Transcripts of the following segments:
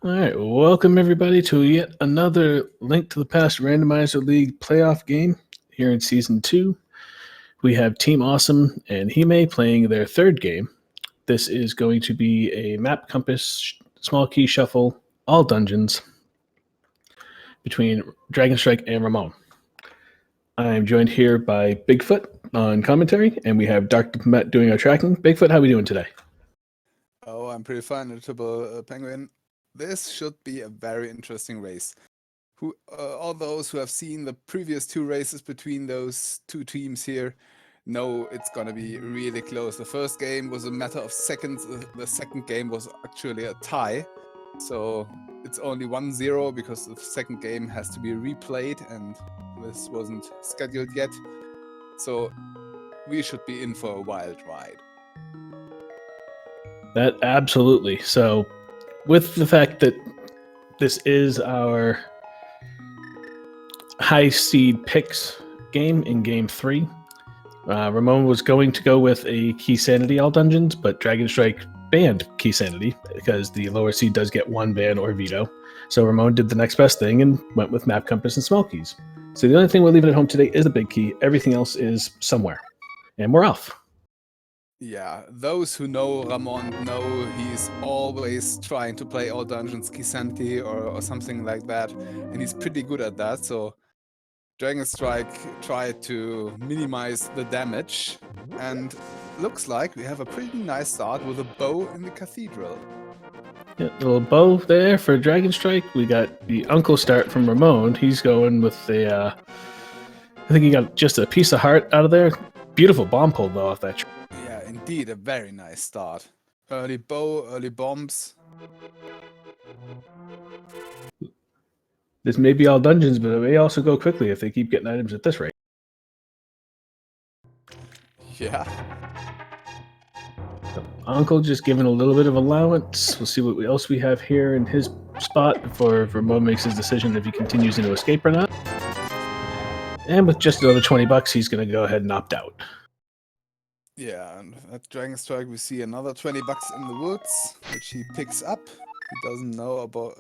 All right, welcome everybody to yet another Link to the Past Randomizer League playoff game here in Season 2. We have Team Awesome and Hime playing their third game. This is going to be a map compass, small key shuffle, all dungeons between Dragonstrike and Ramond. I am joined here by Bigfoot on commentary, and we have Dark Diplomat doing our tracking. Bigfoot, how are we doing today? Oh, I'm pretty fine, Notable Penguin. This should be a very interesting race. All those who have seen the previous two races between those two teams here know it's gonna be really close. The first game was a matter of seconds. The second game was actually a tie. So it's only 1-0 because the second game has to be replayed and this wasn't scheduled yet. So we should be in for a wild ride. That absolutely. So, with the fact that this is our high seed picks game in game 3, Ramond was going to go with a Key Sanity all dungeons, but Dragonstrike banned Key Sanity because the lower seed does get one ban or veto. So Ramond did the next best thing and went with Map Compass and Small Keys. So the only thing we're leaving at home today is the big key. Everything else is somewhere. And we're off. Yeah, those who know Ramond know he's always trying to play all dungeons Kisanti or something like that, and he's pretty good at that, so Dragonstrike tried to minimize the damage, and looks like we have a pretty nice start with a bow in the cathedral. Yeah, little bow there for Dragonstrike. We got the uncle start from Ramond. He's going with I think he got just a piece of heart out of there. Beautiful bomb pull though off that tree. Yeah, indeed, a very nice start. Early bow, early bombs. This may be all dungeons, but it may also go quickly if they keep getting items at this rate. Yeah. So Uncle just giving a little bit of allowance. We'll see what else we have here in his spot before Ramond makes his decision if he continues into escape or not. And with just another $20, he's going to go ahead and opt out. Yeah, and at Dragonstrike we see another $20 in the woods, which he picks up. He doesn't know about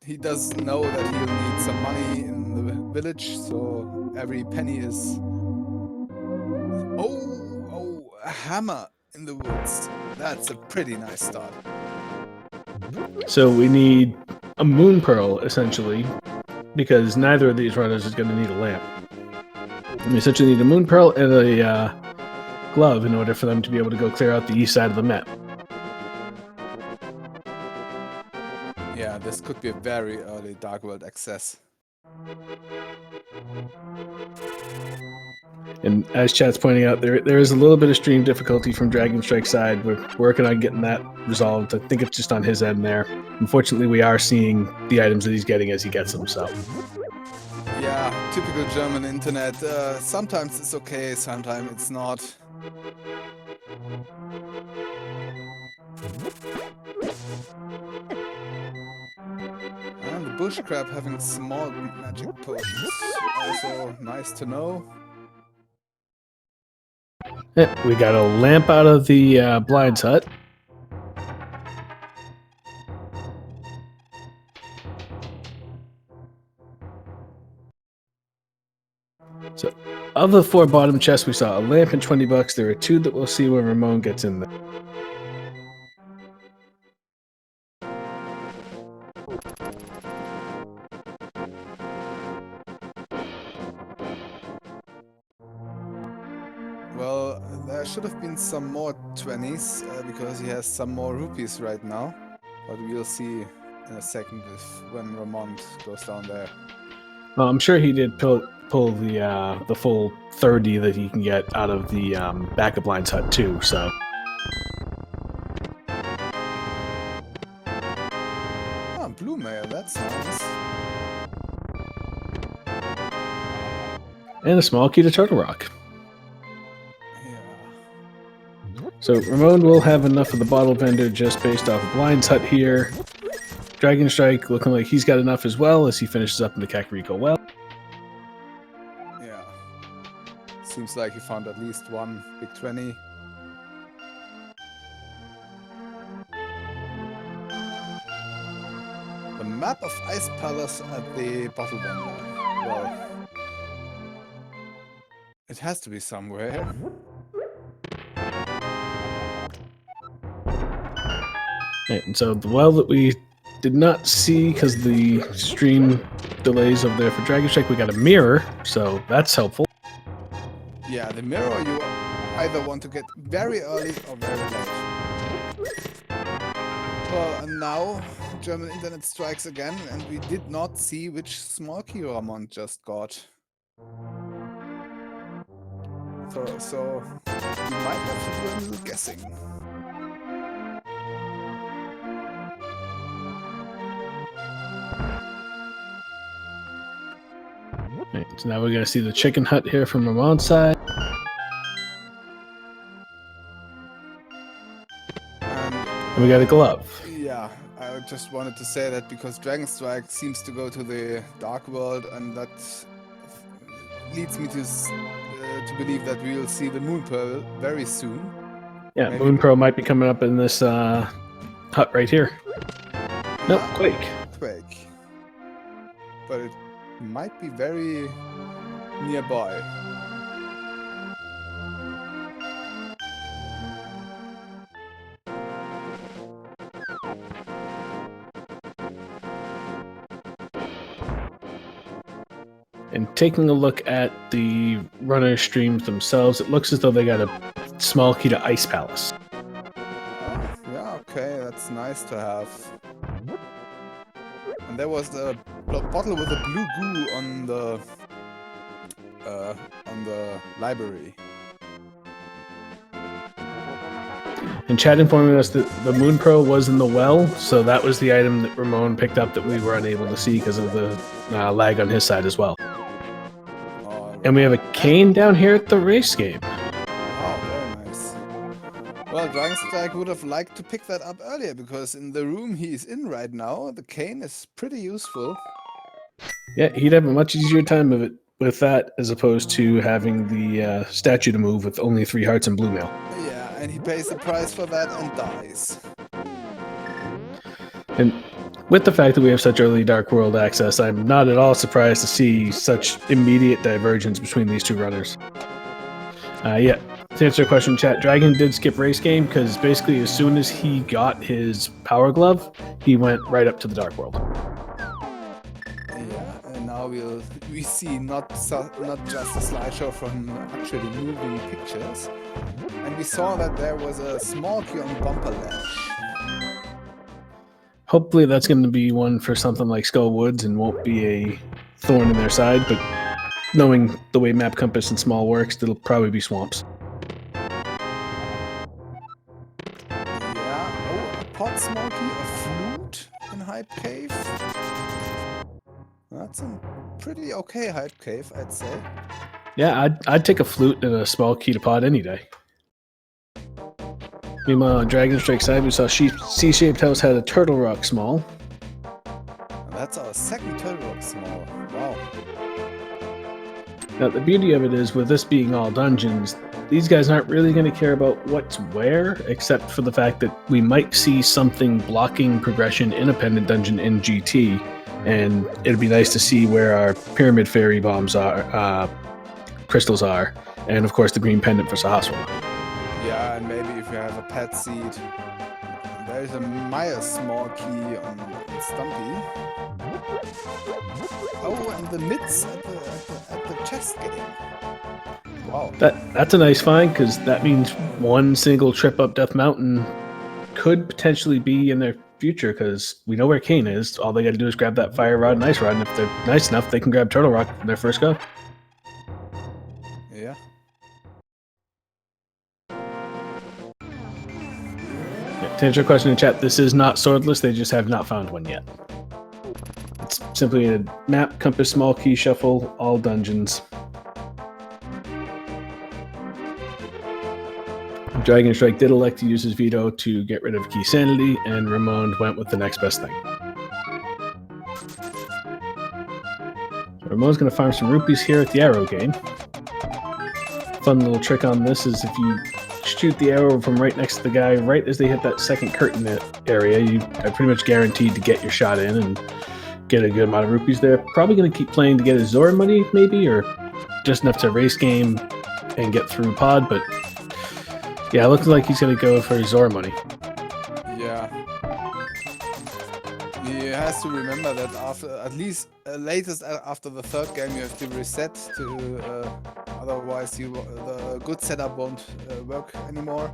he does know that he'll need some money in the village, so every penny is a hammer in the woods. That's a pretty nice start. So we need a moon pearl essentially, because neither of these runners is going to need a lamp. We essentially need a moon pearl and a glove in order for them to be able to go clear out the east side of the map. Yeah, this could be a very early Dark World access. And as chat's pointing out, there is a little bit of stream difficulty from Dragonstrike's side. We're working on getting that resolved. I think it's just on his end there. Unfortunately, we are seeing the items that he's getting as he gets them, so. Yeah, typical German internet. Sometimes it's okay, sometimes it's not. And the bush crab having small magic potions. Also nice to know. Yeah, we got a lamp out of the blinds hut. So, of the 4 bottom chests, we saw a lamp and $20. There are 2 that we'll see when Ramond gets in there. Well, there should have been some more 20s because he has some more rupees right now. But we'll see in a second when Ramond goes down there. Well, I'm sure he did pull the full 30 that he can get out of the back of blinds hut too. So. Ah, blue mail, that's nice. And a small key to Turtle Rock. Yeah. So Ramond will have enough of the bottle vendor just based off of Blind's Hut here. Dragonstrike looking like he's got enough as well as he finishes up in the Kakariko well. Yeah. Seems like he found at least one big 20. The map of Ice Palace at the Bottle Vendor. Well, it has to be somewhere. Right, and so the well that we did not see because the stream delays over there for Dragonstrike, we got a mirror, so that's helpful. Yeah, the mirror you either want to get very early or very late. Well, and now German internet strikes again, and we did not see which small key Ramond just got. So we might have to do a little guessing. Right, so now we're going to see the chicken hut here from Ramond's side. And we got a glove. Yeah, I just wanted to say that because Dragonstrike seems to go to the Dark World, and that leads me to believe that we will see the Moon Pearl very soon. Yeah, Maybe. Moon Pearl might be coming up in this hut right here. Nope, Quake. Quake. But it might be very nearby. And taking a look at the runner streams themselves, it looks as though they got a small key to Ice Palace. Yeah, okay, that's nice to have. And there was the bottle with the blue goo on the library. And Chad informing us that the Moon Pearl was in the well, so that was the item that Ramond picked up that we were unable to see because of the lag on his side as well. And we have a cane down here at the race game. Oh, very nice. Well, Dragonstrike would have liked to pick that up earlier, because in the room he's in right now, the cane is pretty useful. Yeah, he'd have a much easier time of it with that as opposed to having the statue to move with only 3 hearts and blue mail. Yeah, and he pays the price for that and dies. And with the fact that we have such early Dark World access, I'm not at all surprised to see such immediate divergence between these two runners. Yeah, to answer your question, chat, Dragon did skip race game because basically as soon as he got his power glove, he went right up to the Dark World. Yeah, and now we see not just a slideshow from actually moving pictures, and we saw that there was a small key on the bumper ledge. Hopefully that's going to be one for something like Skull Woods and won't be a thorn in their side, but knowing the way Map Compass and Small works, it'll probably be swamps. Yeah, oh, a pot small key, a flute in Hype Cave. That's a pretty okay Hype Cave, I'd say. Yeah, I'd take a flute and a small key to pod any day. Meanwhile, on Dragonstrike side, we saw C-shaped house had a Turtle Rock small. That's our second Turtle Rock small. Wow. Now, the beauty of it is, with this being all dungeons, these guys aren't really going to care about what's where, except for the fact that we might see something blocking progression in a pendant dungeon in GT, and it'd be nice to see where our Pyramid Fairy bombs are, crystals are, and of course the green pendant for Sahasrama. Yeah, and maybe if you have a pet seed. There's a Maya small key on Stumpy. Oh, and the mitts at the chest getting. Wow. That's a nice find, because that means one single trip up Death Mountain could potentially be in their future, because we know where Kane is. All they got to do is grab that Fire Rod and Ice Rod, and if they're nice enough, they can grab Turtle Rock in their first go. Yeah. To answer your question in chat, this is not swordless, they just have not found one yet. It's simply a map, compass, small key shuffle, all dungeons. Dragonstrike did elect to use his veto to get rid of Key Sanity, and Ramond went with the next best thing. So Ramon's going to farm some rupees here at the Arrow game. Fun little trick on this is if you shoot the arrow from right next to the guy, right as they hit that second curtain area, you are pretty much guaranteed to get your shot in and get a good amount of rupees there. Probably going to keep playing to get his Zora money, maybe, or just enough to race game and get through pod, but yeah, it looks like he's going to go for his Zora money. Yeah. He has to remember that after, at least latest after the third game, you have to reset to, otherwise the good setup won't work anymore.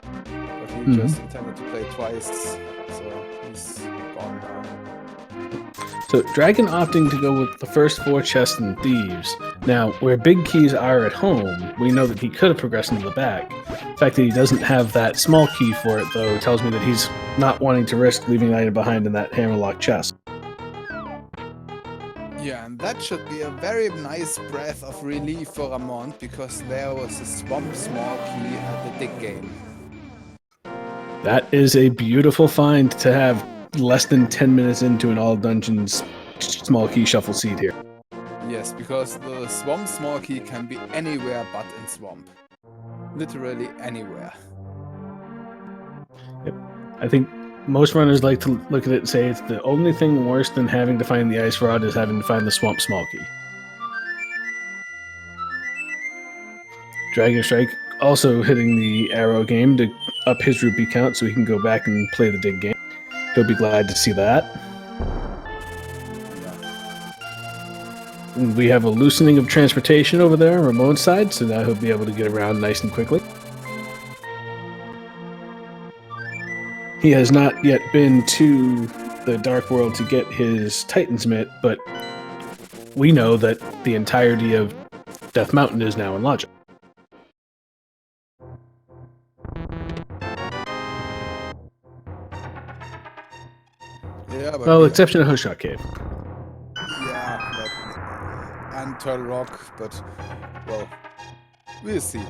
But he just intended to play twice, so he's gone now. So Dragon opting to go with the first 4 chests and thieves. Now, where big keys are at home, we know that he could have progressed into the back. The fact that he doesn't have that small key for it, though, tells me that he's not wanting to risk leaving an item behind in that hammerlock chest. Yeah, and that should be a very nice breath of relief for Ramond, because there was a swamp small key at the dig game. That is a beautiful find to have less than 10 minutes into an all dungeons small key shuffle seed here. Yes, because the swamp small key can be anywhere but in swamp. Literally anywhere. Yep. I think most runners like to look at it and say it's the only thing worse than having to find the ice rod is having to find the swamp small key. Dragonstrike also hitting the arrow game to up his rupee count so he can go back and play the dig game. He'll be glad to see that. And we have a loosening of transportation over there on Ramon's side, so now he'll be able to get around nice and quickly. He has not yet been to the Dark World to get his Titan's Mitt, but we know that the entirety of Death Mountain is now in Logic. Yeah, but Well, exception of Hoshot Cave. Yeah, and Turtle Rock, but, well, we'll see.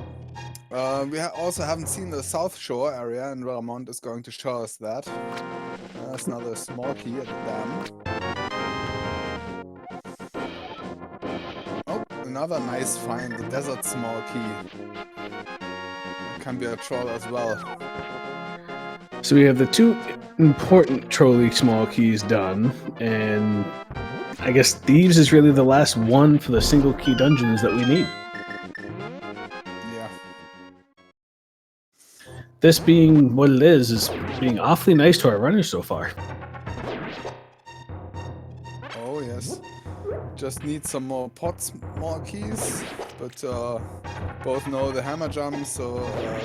We also haven't seen the South Shore area, and Ramond is going to show us that. There's another small key at the dam. Oh, another nice find, the desert small key. That can be a troll as well. So we have the 2 important trolley small keys done, and I guess Thieves is really the last one for the single key dungeons that we need. Yeah. This being what it is being awfully nice to our runners so far. Oh yes. Just need some more more keys, but both know the hammer jump, so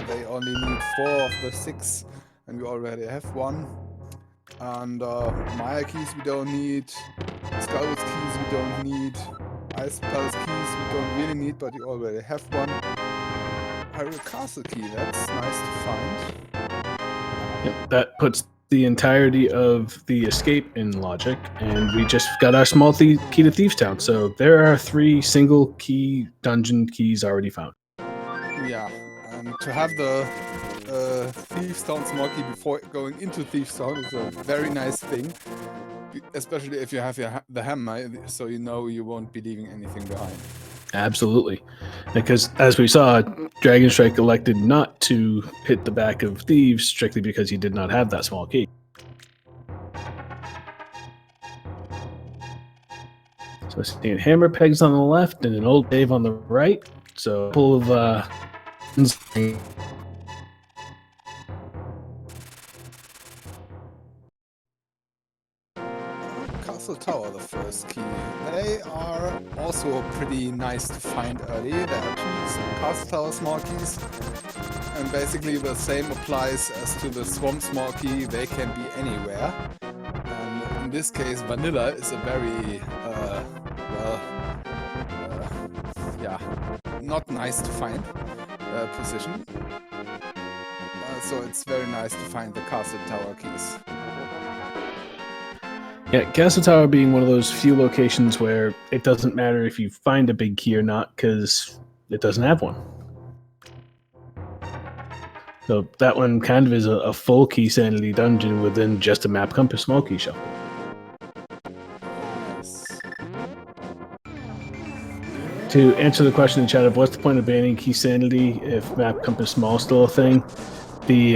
they only need 4 of the 6, and we already have 1. And Maya keys we don't need, Skullwoods keys we don't need, Ice Palace keys we don't really need, but we already have 1. Hyrule Castle key, that's nice to find. Yep, that puts the entirety of the escape in Logic, and we just got our small key to Thieves Town, so there are 3 single key dungeon keys already found. Yeah, and to have the Thieves Town small key before going into Thieves Town is a very nice thing, especially if you have the hammer, so you know you won't be leaving anything behind. Absolutely. Because as we saw, Dragonstrike elected not to hit the back of Thieves strictly because he did not have that small key. So seeing hammer pegs on the left and an old Dave on the right. So a couple of Castle Tower, the first key. They are also pretty nice to find early. There are 2 Castle Tower small keys, and basically the same applies as to the Swamp small key. They can be anywhere. And in this case, Vanilla is a very, yeah, not nice to find position. So it's very nice to find the Castle Tower keys. Yeah, Castle Tower being one of those few locations where it doesn't matter if you find a big key or not, because it doesn't have one. So that one kind of is a full key sanity dungeon within just a map compass small key shuffle. To answer the question in chat of what's the point of banning key sanity if map compass small is still a thing, the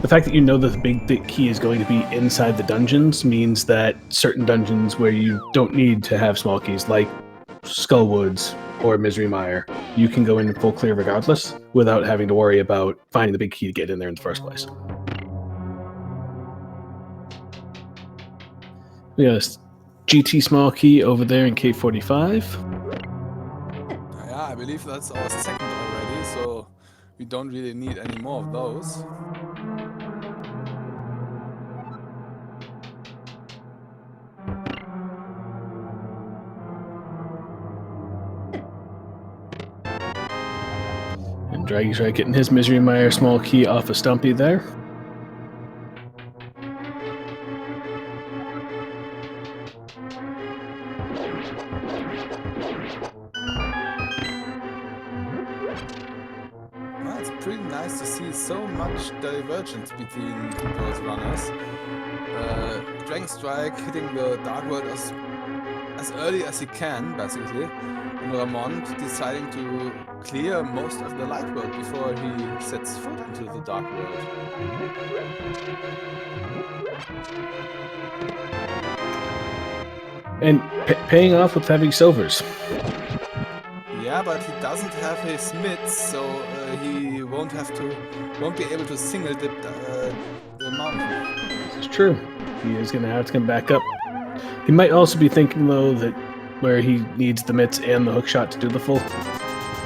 fact that you know that the big key is going to be inside the dungeons means that certain dungeons where you don't need to have small keys, like Skullwoods or Misery Mire, you can go in full clear regardless without having to worry about finding the big key to get in there in the first place. We got a GT small key over there in K45. Yeah, I believe that's our second already, so we don't really need any more of those. And Dragonstrike getting his Misery Mire small key off of Stumpy there. Well, it's pretty nice to see so much divergence between those runners. Dragonstrike hitting the Dark World as early as he can, basically, and Ramond deciding to clear most of the Light World before he sets foot into the Dark World. And paying off with having silvers. Yeah, but he doesn't have his mids, so he won't be able to single dip the mountain. This is true. He is going to have to come back up. He might also be thinking, though, that where he needs the mitts and the hookshot to do the full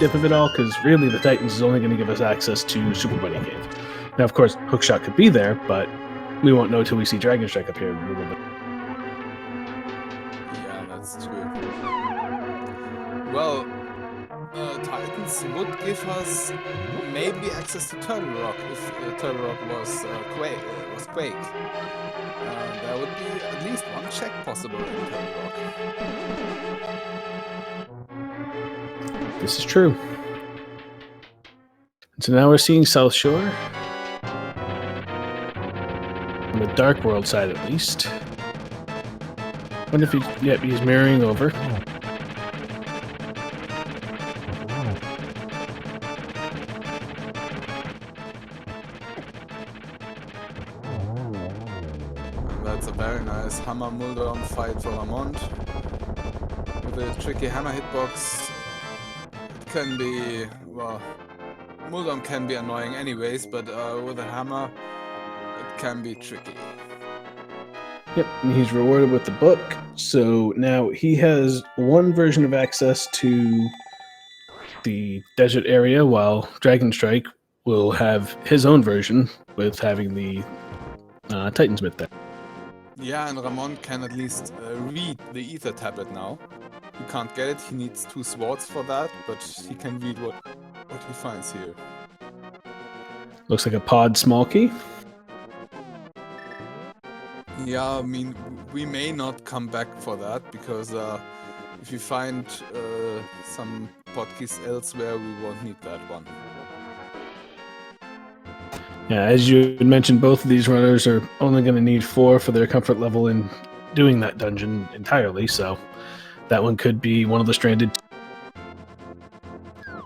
dip of it all, because really the Titans is only going to give us access to Super Bunny Cave. Now, of course, hookshot could be there, but we won't know till we see Dragonstrike up here in a little bit. Yeah, that's true. Well, Titans would give us maybe access to Turtle Rock if Turtle Rock was Quake. There would be at least one check possible in Turtle Rock. This is true. So now we're seeing South Shore. On the Dark World side, at least. Wonder if he's mirroring over. That's a very nice hammer Muldown fight for Ramond. With a tricky hammer hitbox, it can be, well, Muldown can be annoying anyways, but with a hammer, it can be tricky. Yep, and he's rewarded with the book. So now he has one version of access to the desert area, while Dragonstrike will have his own version with having the Titan's Myth there. Yeah, and Ramond can at least read the Ether Tablet now. He can't get it, he needs 2 swords for that, but he can read what he finds here. Looks like a pod small key. Yeah, I mean, we may not come back for that, because if you find some podkeys elsewhere, we won't need that one. Yeah, as you had mentioned, both of these runners are only going to need 4 for their comfort level in doing that dungeon entirely, so that one could be one of the stranded.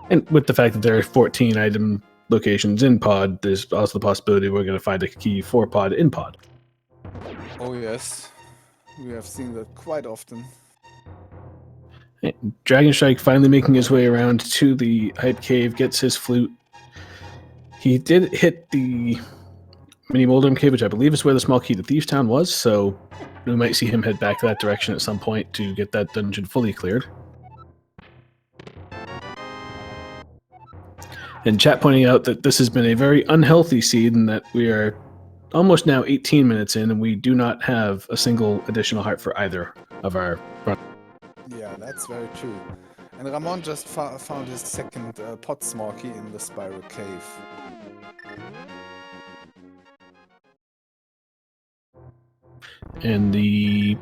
And with the fact that there are 14 item locations in pod, there's also the possibility we're going to find a key for pod in pod. Oh yes, we have seen that quite often. Dragonstrike finally making his way around to the Hype Cave, gets his flute. He did hit the Mini Moldrum Cave, which I believe is where the small key to Thieves Town was, so we might see him head back that direction at some point to get that dungeon fully cleared. And chat pointing out that this has been a very unhealthy seed and that we are almost now 18 minutes in and we do not have a single additional heart for either of our runners. Yeah, that's very true. And Ramond just found his second pot small key in the Spiral Cave. And the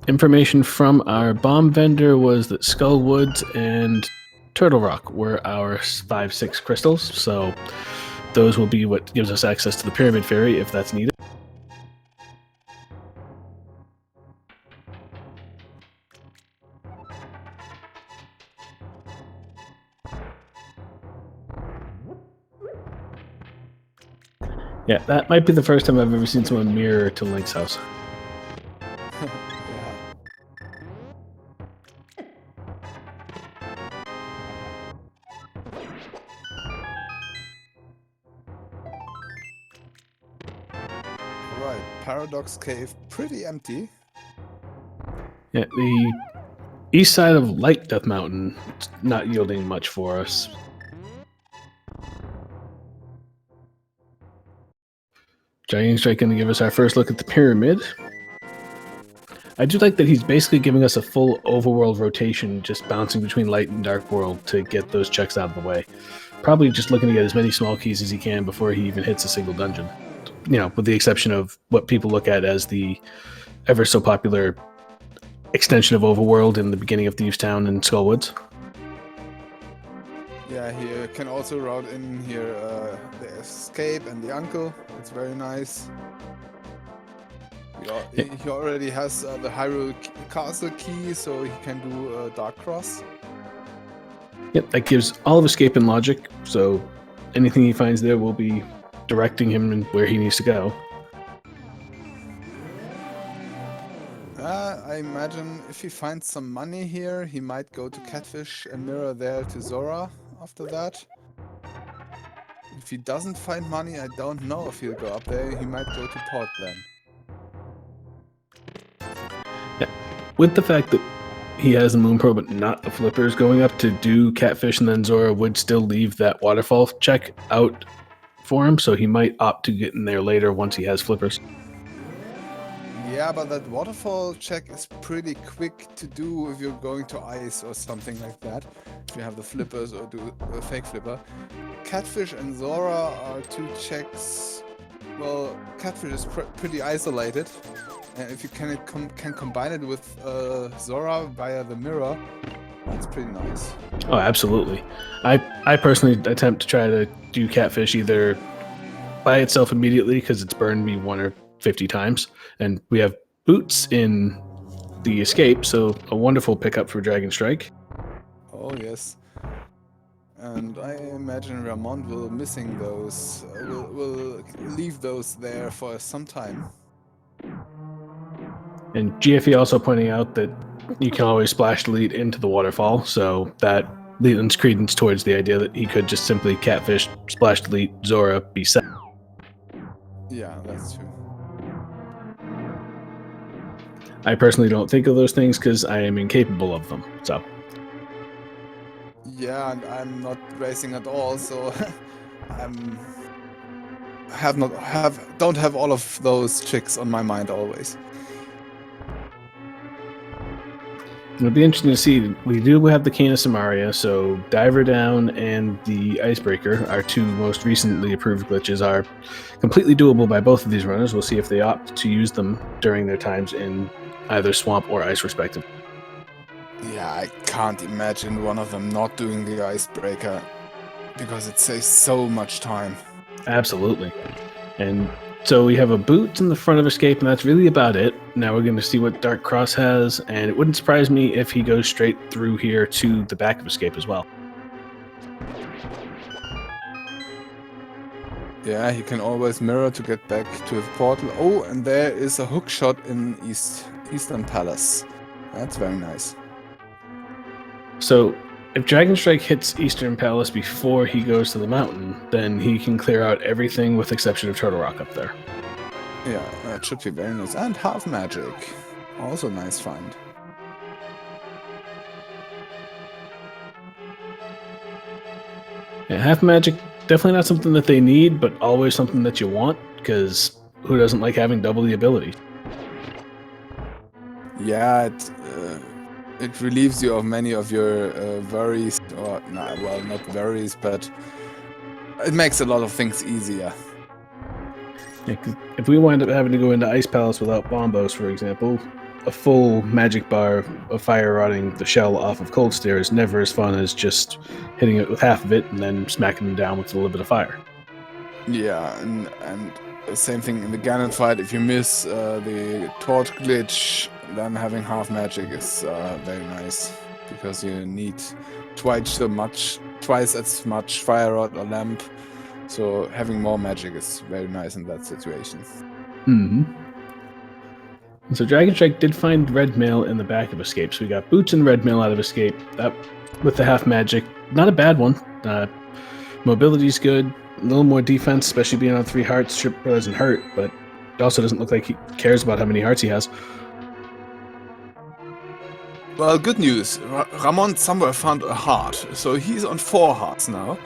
information from our bomb vendor was that Skullwoods and Turtle Rock were our 5-6 crystals, so those will be what gives us access to the Pyramid Fairy if that's needed. Yeah, that might be the first time I've ever seen someone mirror to Link's house. Yeah. Alright, Paradox Cave, pretty empty. Yeah, the east side of Light Death Mountain, it's not yielding much for us. Dragonstrike going to give us our first look at the pyramid. I do like that he's basically giving us a full overworld rotation, just bouncing between light and dark world to get those checks out of the way. Probably just looking to get as many small keys as he can before he even hits a single dungeon. You know, with the exception of what people look at as the ever so popular extension of overworld in the beginning of Thieves Town and Skullwoods. Yeah, he can also route in here the escape and the uncle. It's very nice. He already has the Hyrule Castle key, so he can do Dark Cross. Yep, that gives all of escape and logic, so anything he finds there will be directing him in where he needs to go. I imagine if he finds some money here, he might go to Catfish and mirror there to Zora after that. If he doesn't find money, I don't know if he'll go up there. He might go to Port then. Yeah. With the fact that he has the Moon Pro but not the flippers, going up to do Catfish and then Zora would still leave that waterfall check out for him, so he might opt to get in there later once he has flippers. Yeah, but that waterfall check is pretty quick to do if you're going to ice or something like that. If you have the flippers or do a fake flipper. Catfish and Zora are two checks. Well, Catfish is pretty isolated. And if you can combine it with Zora via the mirror, that's pretty nice. Oh, absolutely. I personally attempt to try to do Catfish either by itself immediately because it's burned me 1 or 50 times, and we have boots in the escape, so a wonderful pickup for Dragonstrike. Oh yes. And I imagine Ramond will missing those, will leave those there for some time. And GFE also pointing out that you can always splash delete into the waterfall, so that lends credence towards the idea that he could just simply Catfish, splash delete, Zora, be set. Yeah, that's true. I personally don't think of those things because I am incapable of them, so. Yeah, and I'm not racing at all, so don't have all of those tricks on my mind always. It'll be interesting to see. We do have the Cane of Samaria, so Diver Down and the Icebreaker, our two most recently approved glitches, are completely doable by both of these runners. We'll see if they opt to use them during their times in either Swamp or Ice, respectively. Yeah, I can't imagine one of them not doing the Icebreaker, because it saves so much time. Absolutely. And so we have a boot in the front of Escape, and that's really about it. Now we're going to see what Dark Cross has, and it wouldn't surprise me if he goes straight through here to the back of Escape as well. Yeah, he can always mirror to get back to the portal. Oh, and there is a hook shot in Eastern Palace. That's very nice. So if Dragonstrike hits Eastern Palace before he goes to the mountain, then he can clear out everything with exception of Turtle Rock up there. Yeah, that should be very nice. And Half Magic. Also nice find. Yeah, Half Magic, definitely not something that they need, but always something that you want, because who doesn't like having double the ability? Yeah, it relieves you of many of your worries, or well, not worries, but it makes a lot of things easier. Yeah, 'cause if we wind up having to go into Ice Palace without Bombos, for example, a full magic bar of fire rotting the shell off of Cold Stare is never as fun as just hitting it with half of it and then smacking them down with a little bit of fire. Yeah, and the same thing in the Ganon fight. If you miss the torch glitch, then having Half Magic is very nice, because you need twice as much fire rod or lamp So having more magic is very nice in that situation. Hmm. So Dragonstrike did find red mail in the back of Escape. So we got boots and red mail out of Escape. That with the half magic, not a bad one. Mobility's good. A little more defense, especially being on 3 hearts. Sure doesn't hurt, but it also doesn't look like he cares about how many hearts he has. Well, good news. Ramond somewhere found a heart, so he's on 4 hearts now.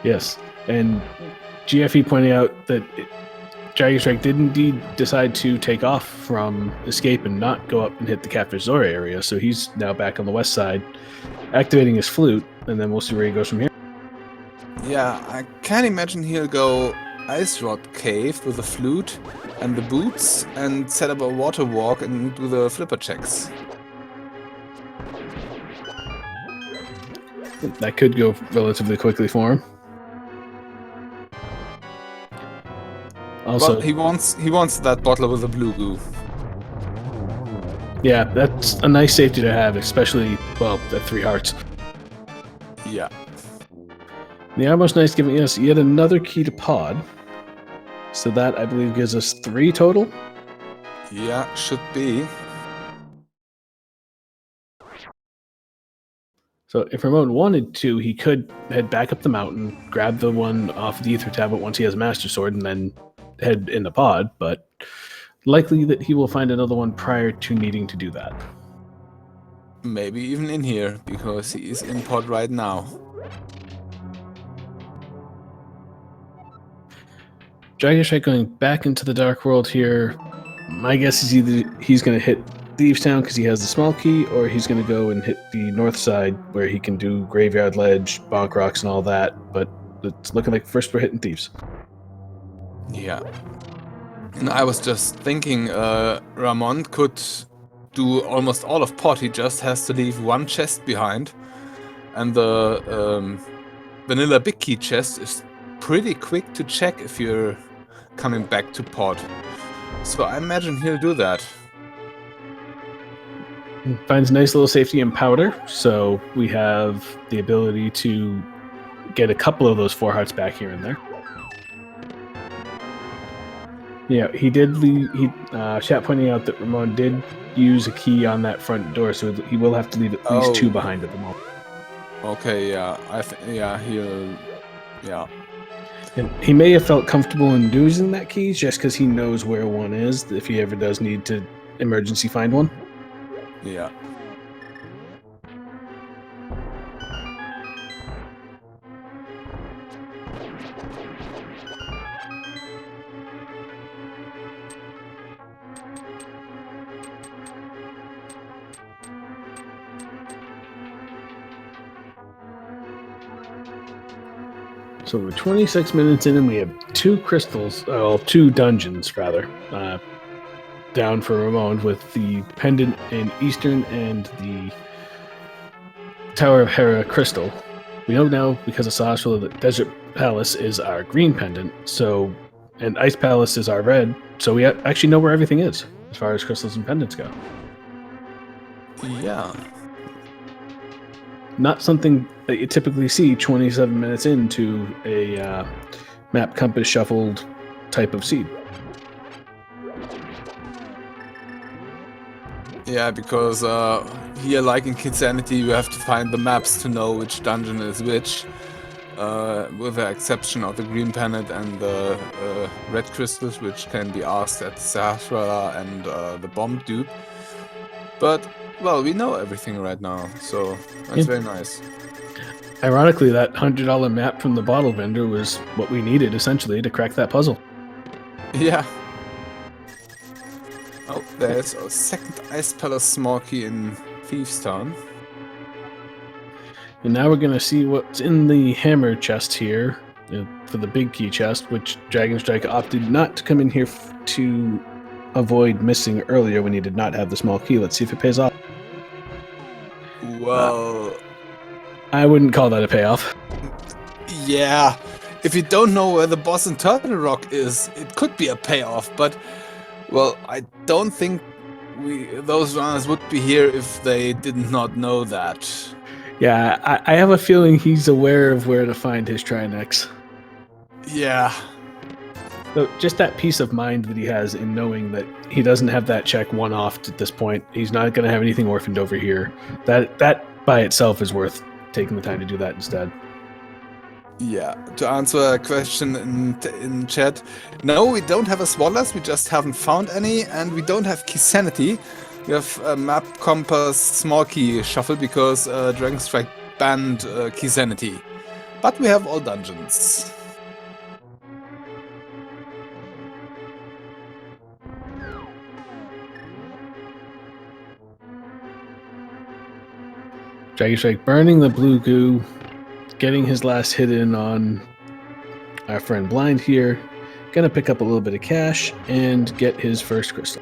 Yes, and GFE pointing out that Dragonstrike did indeed decide to take off from Escape and not go up and hit the Catfish Zora area, so he's now back on the west side, activating his flute, and then we'll see where he goes from here. Yeah, I can imagine he'll go Ice Rod Cave with the flute and the boots and set up a water walk and do the flipper checks. That could go relatively quickly for him. Also, well, he wants that bottle with the blue goo. Yeah, that's a nice safety to have, especially, well, at 3 hearts. Yeah. The Almost Nice giving us yet another key to pod. So that, I believe, gives us 3 total. Yeah, should be. So if Ramond wanted to, he could head back up the mountain, grab the one off the Ether Tablet once he has Master Sword, and then head in the pod, but likely that he will find another one prior to needing to do that. Maybe even in here, because he is in pod right now. Dragonstrike going back into the Dark World here. My guess is either he's going to hit Thieves Town because he has the small key, or he's going to go and hit the north side where he can do Graveyard Ledge, Bonk Rocks, and all that. But it's looking like first we're hitting Thieves. Yeah. And I was just thinking, Ramond could do almost all of pod. He just has to leave 1 chest behind. And the vanilla big key chest is pretty quick to check if you're coming back to pod. So I imagine he'll do that. Finds a nice little safety in powder, so we have the ability to get a couple of those 4 hearts back here and there. Yeah, he did leave. Chat pointing out that Ramond did use a key on that front door, so he will have to leave at least 2 behind at the moment. Okay, yeah, he'll, yeah. And he may have felt comfortable in using that key just because he knows where one is if he ever does need to emergency find one. Yeah. So we're 26 minutes in and we have 2 crystals, 2 dungeons rather, down for Ramond with the pendant in Eastern and the Tower of Hera crystal. We know now because of Sashla that Desert Palace is our green pendant, and Ice Palace is our red, so we actually know where everything is as far as crystals and pendants go. Yeah. Not something that you typically see 27 minutes into a map compass shuffled type of seed. Yeah, because here, like in Kidsanity, you have to find the maps to know which dungeon is which, with the exception of the green pendant and the red crystals, which can be asked at Sahara and the bomb dupe. But, well, we know everything right now, so that's very nice. Ironically, that $100 map from the bottle vendor was what we needed, essentially, to crack that puzzle. Yeah. Oh, there's a second Ice Palace small key in Thieves Town. And now we're going to see what's in the hammer chest here for the big key chest, which Dragonstrike opted not to come in here to avoid missing earlier when he did not have the small key. Let's see if it pays off. Well... I wouldn't call that a payoff. Yeah, if you don't know where the boss in Turtle Rock is, it could be a payoff, but, well, I don't think those runners would be here if they did not know that. Yeah, I have a feeling he's aware of where to find his Trinex. Yeah. So just that peace of mind that he has in knowing that he doesn't have that check one-offed at this point. He's not going to have anything orphaned over here. That by itself is worth taking the time to do that instead. Yeah, to answer a question in chat, no, we don't have a Swaddlers, we just haven't found any, and we don't have Key Sanity. We have a Map Compass Small Key Shuffle because Dragonstrike banned Key Sanity. But we have all dungeons. Dragonstrike burning the blue goo, getting his last hit in on our friend Blind here. Gonna pick up a little bit of cash and get his first crystal.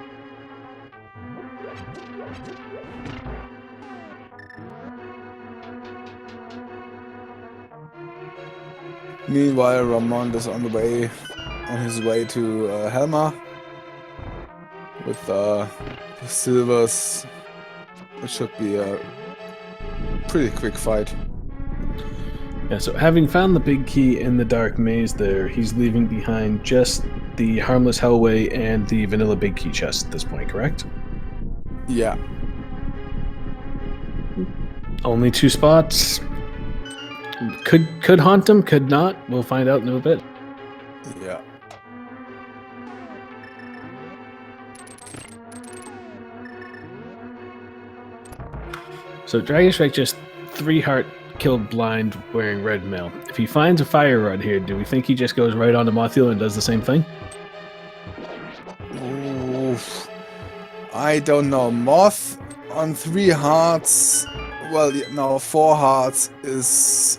Meanwhile, Ramond is on his way to Helma with the silvers. It should be a pretty quick fight. Yeah, so having found the big key in the dark maze there, he's leaving behind just the harmless Hellway and the vanilla big key chest at this point, correct? Yeah. Only 2 spots. Could haunt him, could not. We'll find out in a bit. Yeah. So Dragonstrike just 3-heart killed Blind wearing red mail. If he finds a fire rod here, do we think he just goes right on to Mothiel and does the same thing? Oof. I don't know. Moth on 3 hearts. Well, no, 4 hearts is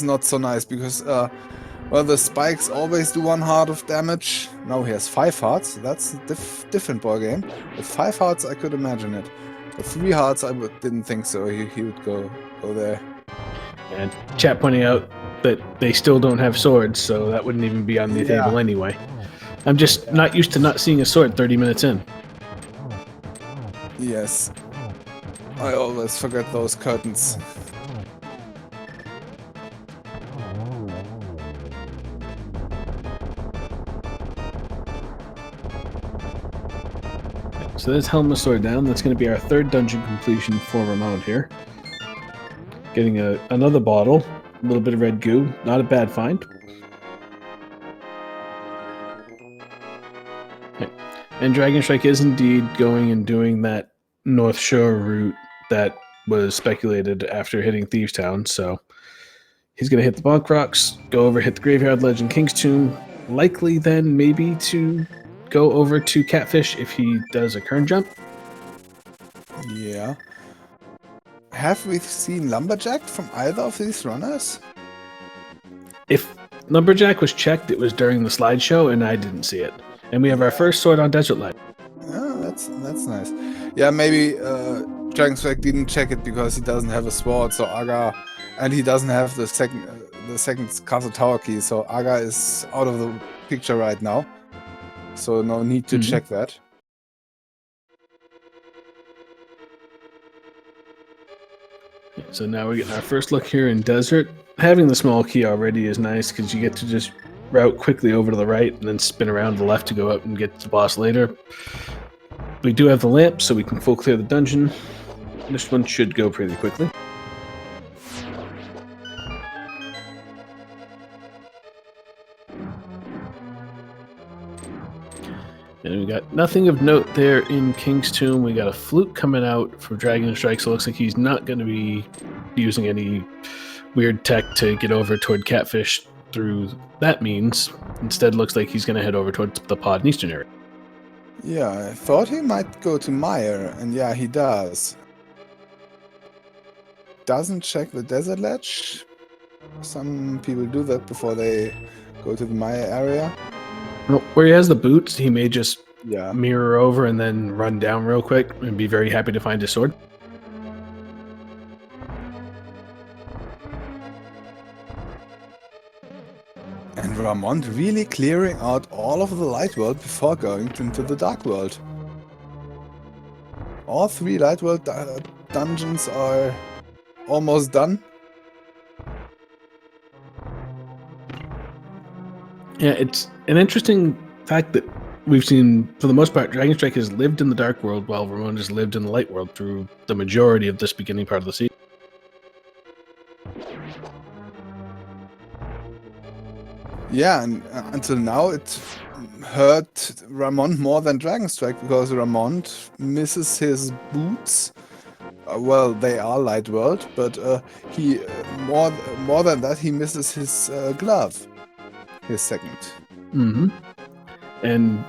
not so nice because well, the spikes always do 1 heart of damage. Now he has 5 hearts. That's a different ball game. With 5 hearts, I could imagine it. With 3 hearts, I didn't think so. He would go there. And chat pointing out that they still don't have swords, so that wouldn't even be on the table anyway. I'm just not used to not seeing a sword 30 minutes in. Yes. I always forget those curtains. So there's Helma sword down. That's going to be our 3rd dungeon completion for Ramond here. Getting another bottle, a little bit of red goo. Not a bad find. Okay. And Dragonstrike is indeed going and doing that North Shore route that was speculated after hitting Thieves Town. So he's going to hit the Bog Rocks, go over, hit the Graveyard Ledge in King's Tomb. Likely then maybe to go over to Catfish if he does a Kern jump. Yeah. Have we seen Lumberjack from either of these runners? If Lumberjack was checked, it was during the slideshow, and I didn't see it. And we have our first sword on Desert Light. Oh, that's nice. Yeah, maybe Dragonstrike didn't check it because he doesn't have a sword, so Aga, and he doesn't have the second Castle Tower key, so Aga is out of the picture right now. So no need to check that. So now we're getting our first look here in Desert. Having the small key already is nice because you get to just route quickly over to the right and then spin around to the left to go up and get to the boss later. We do have the lamp, so we can full clear the dungeon. This one should go pretty quickly. And we got nothing of note there in King's Tomb. We got a flute coming out for Dragonstrike, so it looks like he's not going to be using any weird tech to get over toward Catfish through that means. Instead, looks like he's going to head over towards the pod in Eastern area. Yeah, I thought he might go to Meyer, and yeah, he does. Doesn't check the desert ledge. Some people do that before they go to the Meyer area. Well, where he has the boots, he may just Yeah. mirror over and then run down real quick and be very happy to find his sword. And Ramond really clearing out all of the light world before going into the dark world. All 3 light world dungeons are almost done. Yeah, it's an interesting fact that we've seen, for the most part, Dragonstrike has lived in the Dark World while Ramond has lived in the Light World through the majority of this beginning part of the season. Yeah, and until now it hurt Ramond more than Dragonstrike because Ramond misses his boots. Well, they are Light World, but he more than that he misses his glove, his second. Mm-hmm. And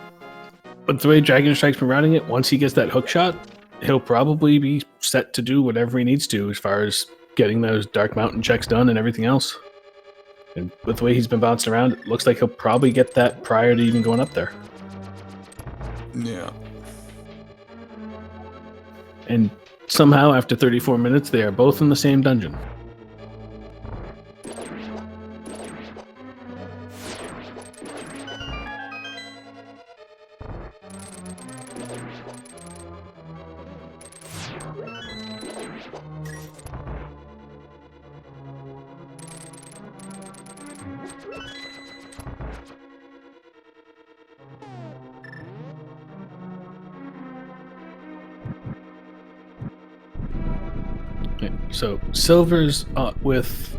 but the way Dragonstrike's been routing it, once he gets that hook shot, he'll probably be set to do whatever he needs to as far as getting those Dark Mountain checks done and everything else. And with the way he's been bouncing around, it looks like he'll probably get that prior to even going up there. Yeah. And somehow, after 34 minutes, they are both in the same dungeon. So silvers with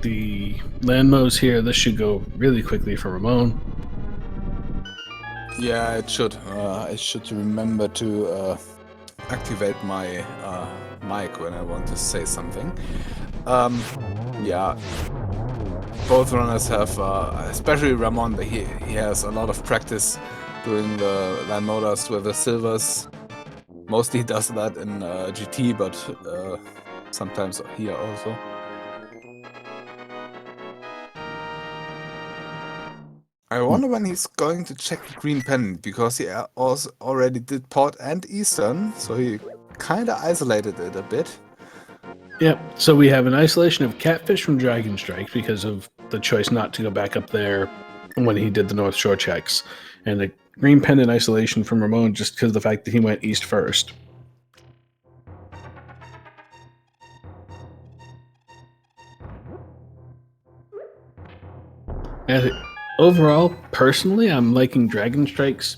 the landmos here. This should go really quickly for Ramon. Yeah, it should. I should remember to activate my mic when I want to say something. Yeah, both runners have, especially Ramond, he has a lot of practice doing the land motors with the silvers. Mostly he does that in GT, but sometimes here also. I wonder when he's going to check the green pen, because he also already did Port and Eastern, so he kind of isolated it a bit. Yep. So we have an isolation of Catfish from Dragonstrike because of the choice not to go back up there when he did the North Shore checks, and a green pendant isolation from Ramon just because of the fact that he went east first. And overall, personally, I'm liking Dragonstrike's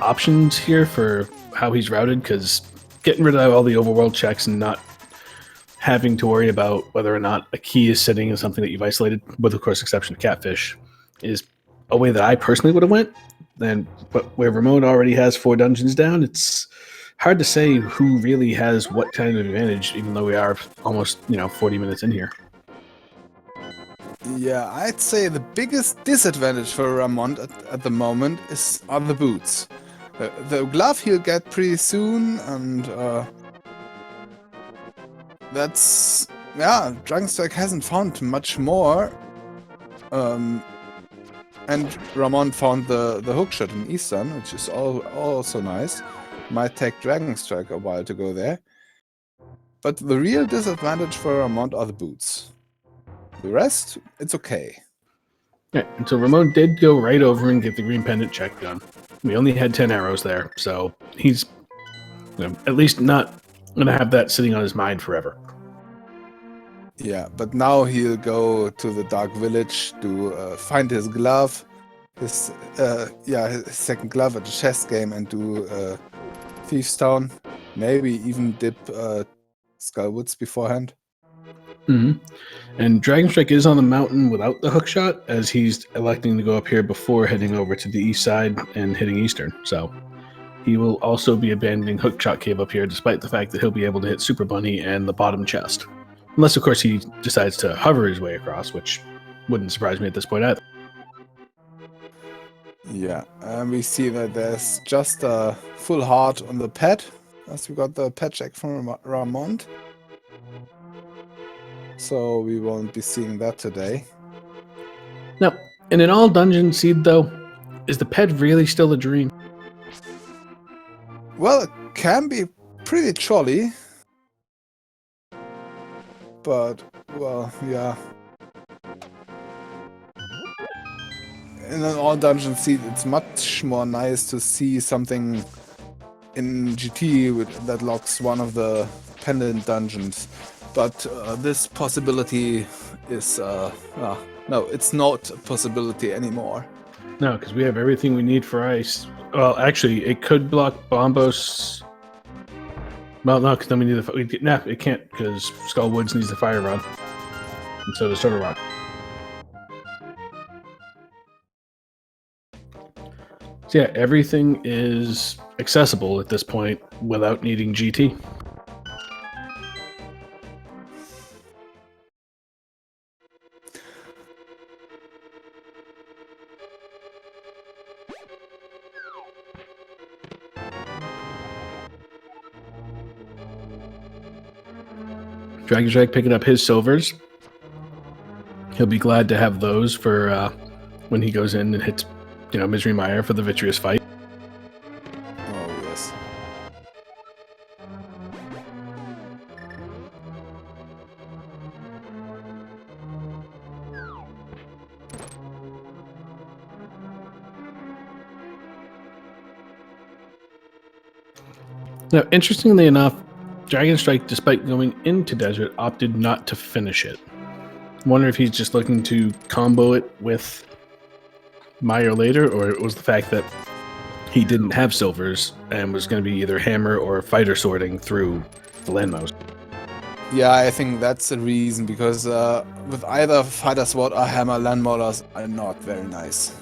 options here for how he's routed, because getting rid of all the overworld checks and not having to worry about whether or not a key is sitting in something that you've isolated, with of course exception of Catfish, is a way that I personally would have went. But where Ramon already has 4 dungeons down, it's hard to say who really has what kind of advantage, even though we are almost 40 minutes in here. Yeah, I'd say the biggest disadvantage for Ramond at the moment are the boots. The glove he'll get pretty soon, and that's... yeah, Dragonstrike hasn't found much more. And Ramond found the hookshot in Eastern, which is also nice. Might take Dragonstrike a while to go there. But the real disadvantage for Ramond are the boots. The rest, it's okay. Yeah, and so Ramon did go right over and get the green pendant check done. We only had 10 arrows there, so he's at least not going to have that sitting on his mind forever. Yeah, but now he'll go to the Dark Village to find his glove, his second glove at the chess game, and do Thieves Town. Maybe even dip Skullwoods beforehand. Mm-hmm. And Dragonstrike is on the mountain without the hookshot, as he's electing to go up here before heading over to the east side and hitting Eastern. So he will also be abandoning hookshot cave up here, despite the fact that he'll be able to hit Super Bunny and the bottom chest. Unless, of course, he decides to hover his way across, which wouldn't surprise me at this point either. Yeah, and we see that there's just a full heart on the pad, as we got the pad check from Ramond. So we won't be seeing that today. Now, in an all-dungeon seed, though, is the ped really still a dream? Well, it can be pretty trolley. But, well, yeah. In an all-dungeon seed, it's much more nice to see something in GT that locks one of the pendant dungeons. But this possibility is no, it's not a possibility anymore. No, because we have everything we need for ice. Well, actually, it could block Bombos. Well, no, because then we need the. Nah, it can't because Skull Woods needs the fire rod, and so does Turtle Rock. So yeah, everything is accessible at this point without needing GT. Dragonstrike picking up his silvers. He'll be glad to have those for when he goes in and hits, Misery Mire for the Vitreous fight. Oh, yes. Now, interestingly enough, Dragonstrike, despite going into Desert, opted not to finish it. I wonder if he's just looking to combo it with Mire later, or it was the fact that he didn't have silvers and was going to be either hammer or fighter sorting through the landmouse. Yeah, I think that's the reason, because with either fighter sword or hammer, landmolars are not very nice.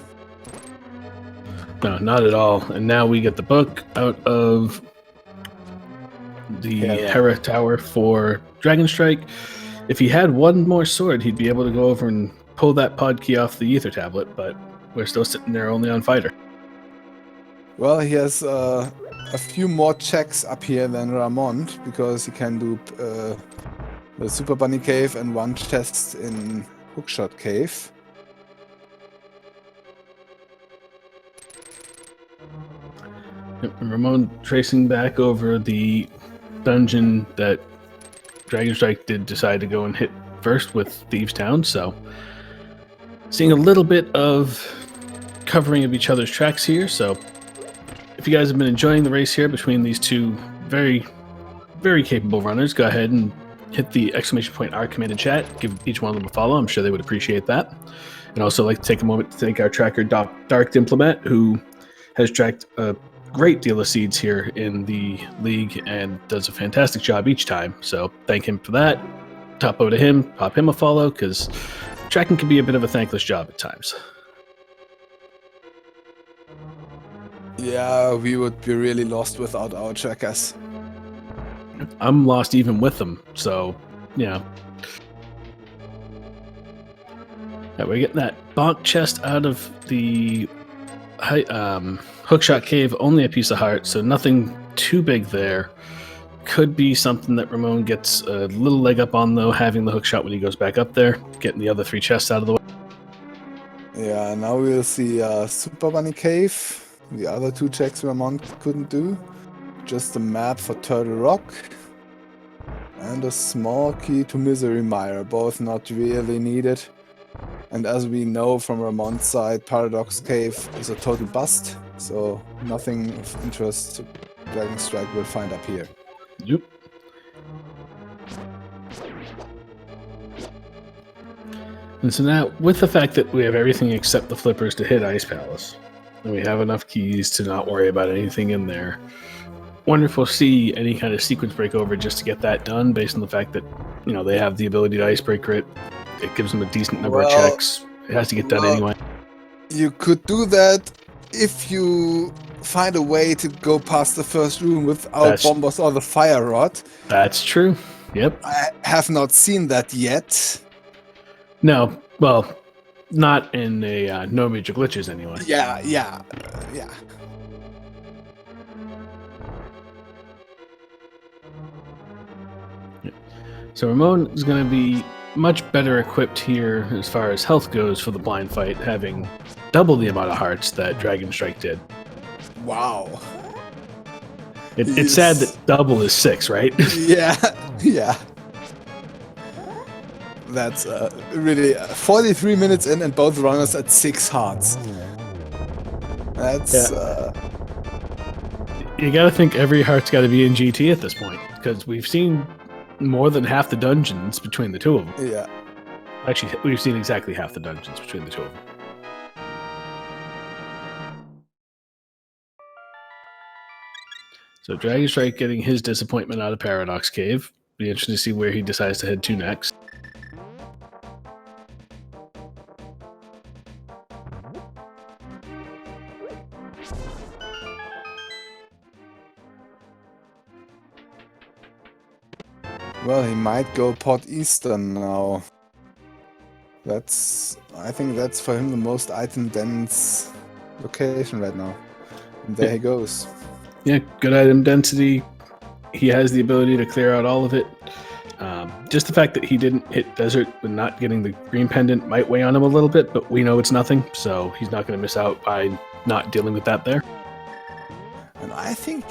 No, not at all. And now we get the book out of the Hera Tower for Dragonstrike. If he had one more sword, he'd be able to go over and pull that pod key off the ether tablet, but we're still sitting there only on fighter. Well, he has a few more checks up here than Ramond, because he can do the Super Bunny Cave and one chest in Hookshot Cave. And Ramond tracing back over the dungeon that Dragonstrike did decide to go and hit first with Thieves Town, so seeing a little bit of covering of each other's tracks here. So if you guys have been enjoying the race here between these two very, very capable runners, go ahead and hit the !R command in chat. Give each one of them a follow. I'm sure they would appreciate that. And also like to take a moment to thank our tracker, Dark Implement, who has tracked a great deal of seeds here in the league and does a fantastic job each time. So thank him for that. Top over to him, pop him a follow, because tracking can be a bit of a thankless job at times. Yeah, we would be really lost without our trackers. I'm lost even with them, so yeah. We're getting that bonk chest out of the Hookshot Cave, only a piece of heart, so nothing too big there. Could be something that Ramond gets a little leg up on, though, having the hookshot when he goes back up there, getting the other 3 chests out of the way. Yeah, now we'll see Super Bunny Cave. The other 2 checks Ramond couldn't do. Just a map for Turtle Rock. And a small key to Misery Mire, both not really needed. And as we know from Ramond's side, Paradox Cave is a total bust, so nothing of interest Dragonstrike will find up here. Yep. And so now, with the fact that we have everything except the flippers to hit Ice Palace, and we have enough keys to not worry about anything in there, wonder if we'll see any kind of sequence breakover just to get that done, based on the fact that, they have the ability to icebreaker it. It gives them a decent number of checks. It has to get done anyway. You could do that if you find a way to go past the first room without Bombos or the Fire Rod. That's true. Yep. I have not seen that yet. No, well, not in a no major glitches anyway. Yeah. So Ramond is going to be much better equipped here as far as health goes for the blind fight, having double the amount of hearts that Dragonstrike did. Wow. It's sad that double is 6, right? Yeah. That's really 43 minutes in and both runners at 6 hearts. That's... you got to think every heart's got to be in GT at this point, because we've seen more than half the dungeons between the two of them. Yeah. Actually, we've seen exactly half the dungeons between the two of them. So Dragonstrike getting his disappointment out of Paradox Cave. Be interesting to see where he decides to head to next. Well, he might go Port Eastern now. I think that's for him the most item dense location right now. And there he goes. Yeah, good item density. He has the ability to clear out all of it. Just the fact that he didn't hit Desert with not getting the green pendant might weigh on him a little bit, but we know it's nothing, so he's not going to miss out by not dealing with that there. And I think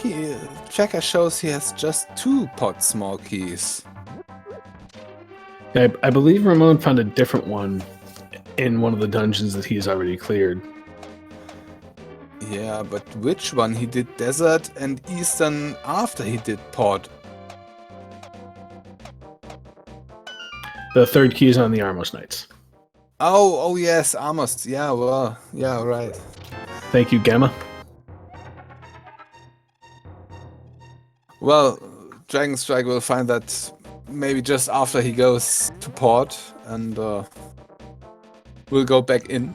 tracker shows he has just 2 pot small keys. I believe Ramond found a different one in one of the dungeons that he's already cleared. Yeah, but which one? He did Desert and Eastern after he did Port. The third key is on the Armos Knights. Oh yes, Amos. Yeah, well, yeah, right. Thank you, Gamma. Well, Dragonstrike will find that maybe just after he goes to Port, and we'll go back in.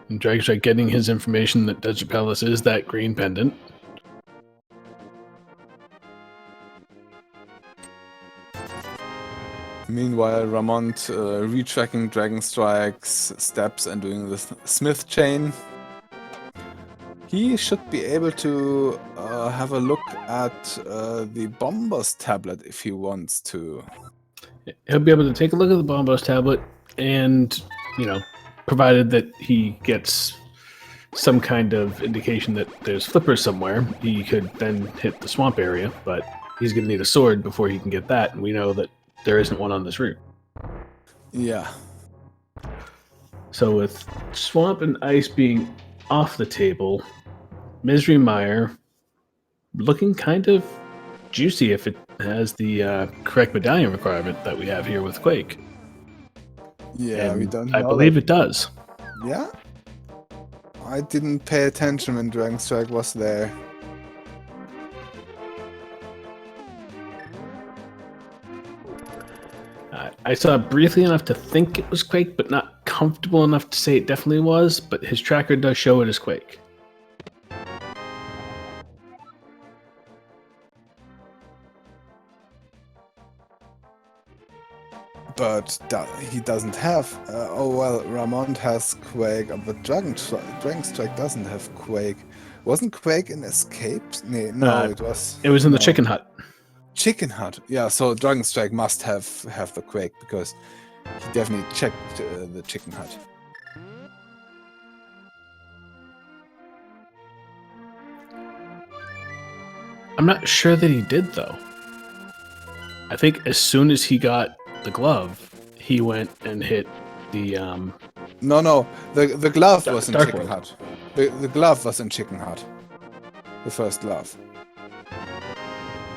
And Dragonstrike getting his information that Desert Palace is that green pendant. Meanwhile, Ramond retracking Dragonstrike's steps and doing the Smith chain. He should be able to have a look at the Bomber's tablet if he wants to. He'll be able to take a look at the Bombos tablet and, provided that he gets some kind of indication that there's flippers somewhere, he could then hit the swamp area, but he's going to need a sword before he can get that, and we know that there isn't one on this route. Yeah. So with swamp and ice being off the table, Misery Mire looking kind of juicy if it has the correct medallion requirement that we have here with Quake. Yeah, and we don't know. I believe it does. Yeah? I didn't pay attention when Dragonstrike was there. I saw briefly enough to think it was Quake, but not comfortable enough to say it definitely was, but his tracker does show it as Quake. But he doesn't have... Ramond has Quake, but Dragonstrike doesn't have Quake. Wasn't Quake in Escape? No, it was... It was in the Chicken Hut. Chicken Hut. Yeah, so Dragonstrike must have the Quake, because he definitely checked the Chicken Hut. I'm not sure that he did, though. I think as soon as he got the glove, he went and hit the... No, the glove was in Dark Chicken World. Hut. The glove was in Chicken Hut. The first glove.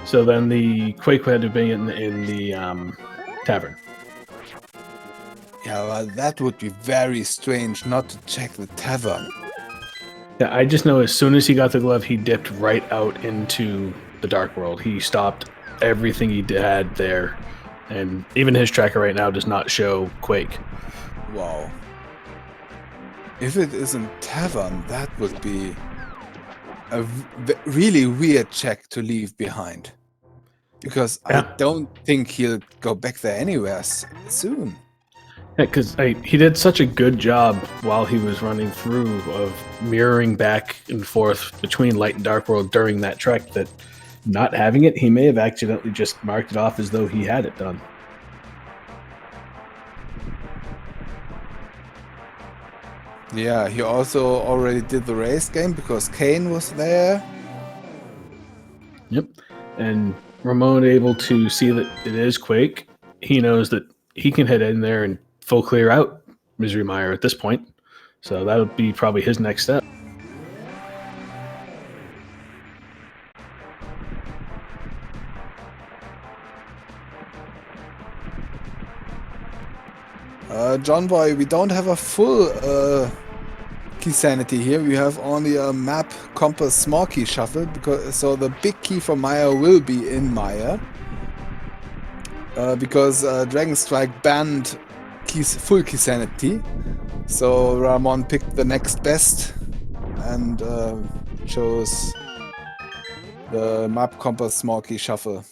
So then the Quake had to be in the tavern. Yeah, well, that would be very strange not to check the tavern. Yeah, I just know as soon as he got the glove, he dipped right out into the Dark World. He stopped everything he had there, and even his tracker right now does not show Quake. Wow. If it isn't tavern, that would be a really weird check to leave behind. Because Yeah. I don't think he'll go back there anywhere soon. Yeah, because he did such a good job while he was running through of mirroring back and forth between Light and Dark World during that trek that not having it, he may have accidentally just marked it off as though he had it done. Yeah, he also already did the race game because Kane was there. Yep. And Ramon able to see that it is Quake. He knows that he can head in there and full clear out Misery Mire at this point. So that would be probably his next step. John Boy, we don't have a full key sanity here. We have only a map compass small key shuffle, so the big key for Maya will be in Maya. Because Dragonstrike banned full key sanity. So Ramond picked the next best and chose the map compass small key shuffle.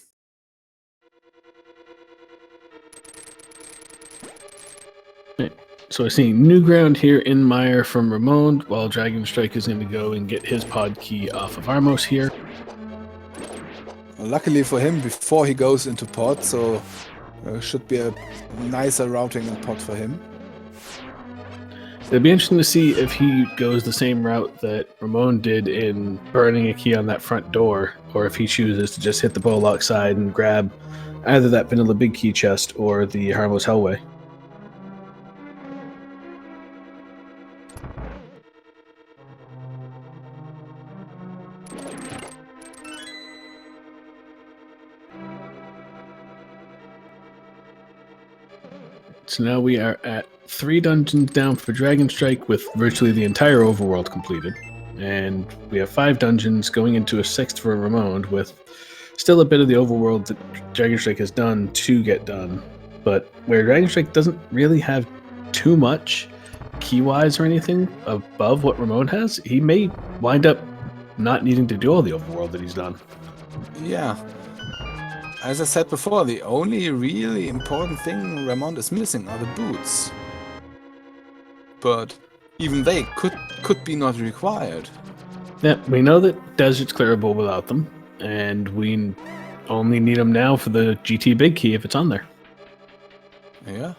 So we're seeing new ground here in Mire from Ramond, while Dragonstrike is going to go and get his pod key off of Armos here. Luckily for him, before he goes into pod, so should be a nicer routing in pod for him. It'll be interesting to see if he goes the same route that Ramon did in burning a key on that front door, or if he chooses to just hit the Bowlock side and grab either that vanilla big key chest or the Harmless Hellway. So now we are at 3 dungeons down for Dragonstrike with virtually the entire overworld completed. And we have 5 dungeons going into a 6th for Ramond with still a bit of the overworld that Dragonstrike has done to get done. But where Dragonstrike doesn't really have too much key-wise or anything above what Ramond has, he may wind up not needing to do all the overworld that he's done. Yeah. As I said before, the only really important thing Ramond is missing are the boots. But even they could be not required. Yeah, we know that Desert's clearable without them, and we only need them now for the GT Big Key if it's on there. Yeah,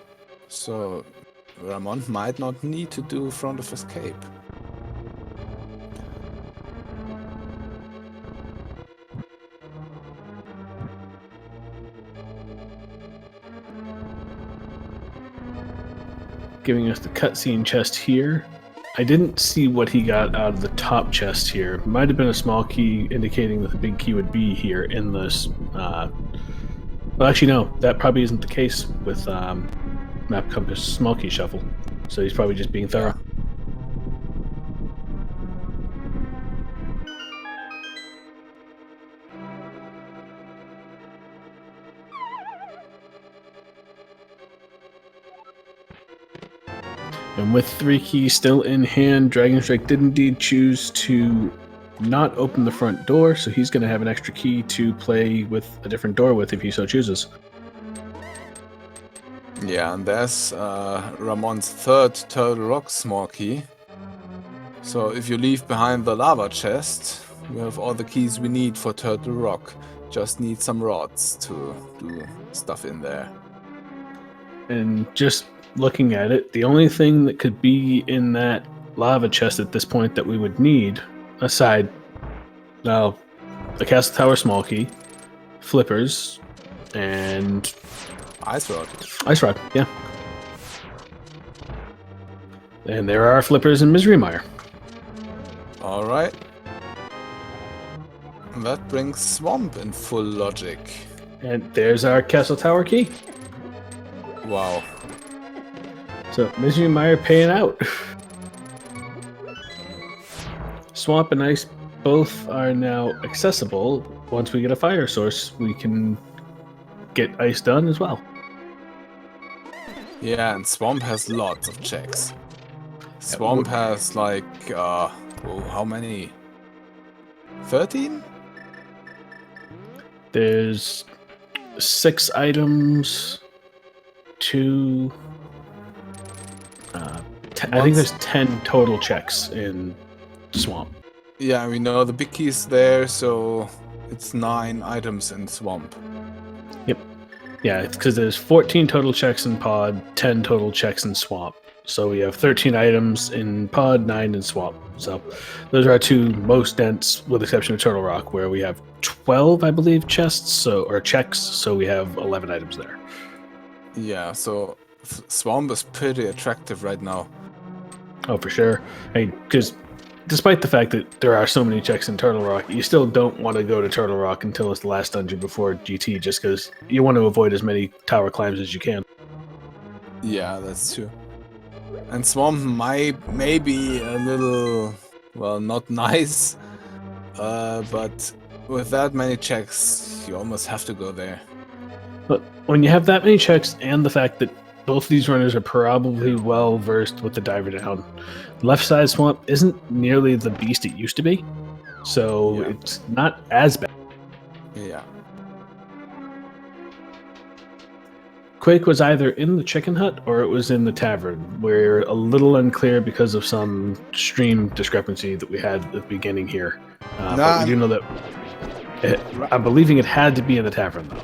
so Ramond might not need to do Front of Escape. Giving us the cutscene chest here. I didn't see what he got out of the top chest here. Might have been a small key indicating that the big key would be here in this. Well, actually, no. That probably isn't the case with Map Compass small key shuffle. So he's probably just being thorough. And with 3 keys still in hand, Dragonstrike did indeed choose to not open the front door, so he's going to have an extra key to play with a different door with if he so chooses. Yeah, and there's Ramond's 3rd Turtle Rock small key. So if you leave behind the lava chest, we have all the keys we need for Turtle Rock. Just need some rods to do stuff in there. And just looking at it, the only thing that could be in that lava chest at this point that we would need, aside now the Castle Tower small key, flippers, and Ice Rod. Ice Rod, yeah. And there are flippers in Misery Mire. Alright. That brings Swamp in full logic. And there's our Castle Tower key. Wow. So Misery Mire paying out. Swamp and Ice both are now accessible. Once we get a fire source, we can get Ice done as well. Yeah, and Swamp has lots of checks. Swamp has like, how many? 13? There's 6 items, 2... I think there's 10 total checks in Swamp. Yeah, we know the big key's there, so it's 9 items in Swamp. Yep. Yeah, it's because there's 14 total checks in Pod, 10 total checks in Swamp. So we have 13 items in Pod, 9 in Swamp. So those are our 2 most dense, with the exception of Turtle Rock, where we have 12, I believe, chests, or checks, so we have 11 items there. Yeah, so Swamp is pretty attractive right now. Oh, for sure. Because despite the fact that there are so many checks in Turtle Rock, you still don't want to go to Turtle Rock until it's the last dungeon before GT, just because you want to avoid as many tower climbs as you can. Yeah, that's true. And Swamp may be a little, well, not nice, but with that many checks, you almost have to go there. But when you have that many checks and the fact that both these runners are probably well versed with the diver down, left side swamp isn't nearly the beast it used to be, so Yeah. it's not as bad. Yeah. Quake was either in the chicken hut or it was in the tavern. We're a little unclear because of some stream discrepancy that we had at the beginning here. But we do know that I'm believing it had to be in the tavern, though.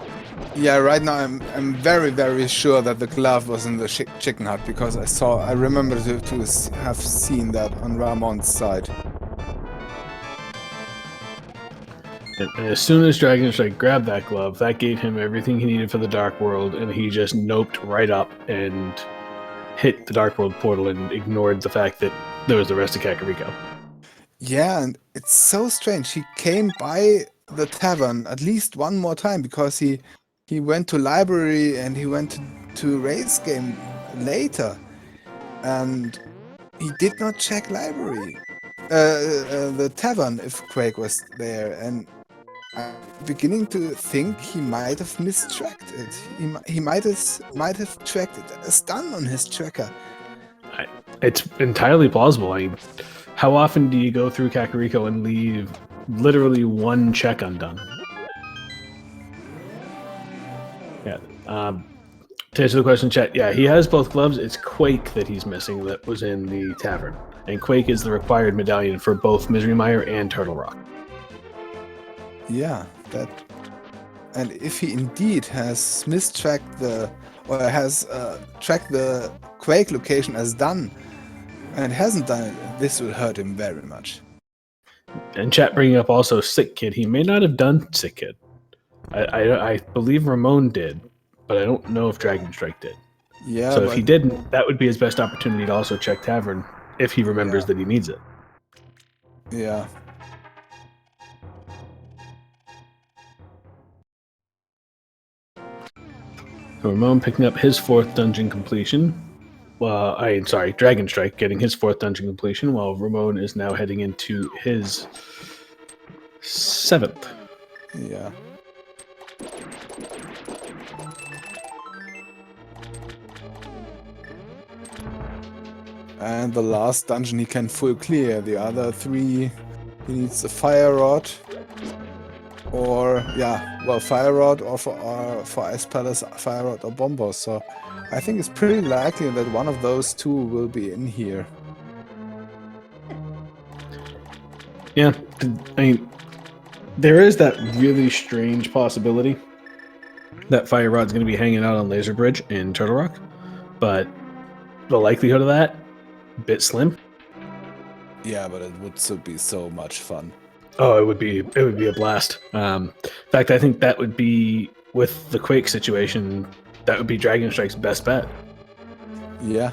Yeah, right now I'm very, very sure that the glove was in the chicken hut because I remember to have seen that on Ramond's side. And as soon as Dragonstrike grabbed that glove, that gave him everything he needed for the Dark World, and he just noped right up and hit the Dark World portal and ignored the fact that there was the rest of Kakariko. Yeah, and it's so strange. He came by the tavern at least one more time because he went to library and he went to race game later, and he did not check library, the tavern if Quake was there, and I'm beginning to think he might have mistracked it. He might have tracked it as done on his tracker. It's entirely plausible. How often do you go through Kakariko and leave literally one check undone? Yeah. To answer the question, chat, yeah, he has both gloves. It's Quake that he's missing that was in the tavern. And Quake is the required medallion for both Misery Mire and Turtle Rock. Yeah, and if he indeed has mistracked has tracked the Quake location as done, and hasn't done it, this will hurt him very much. And chat bringing up also Sick Kid. He may not have done Sick Kid. I believe Ramond did, but I don't know if Dragonstrike did. Yeah. So if he didn't, that would be his best opportunity to also check Tavern if he remembers that he needs it. Yeah. Ramon picking up his 4th dungeon completion. Dragonstrike getting his 4th dungeon completion, while Ramon is now heading into his 7th. Yeah. And the last dungeon he can full clear. The other 3, he needs a fire rod. Or, fire rod, or for Ice Palace, fire rod or bombos. So I think it's pretty likely that one of those 2 will be in here. Yeah, there is that really strange possibility that Fire Rod's going to be hanging out on Laser Bridge in Turtle Rock, but the likelihood of that, bit slim. Yeah, but it would still be so much fun. Oh, it would be a blast. In fact, I think that would be, with the Quake situation, that would be Dragonstrike's best bet. Yeah.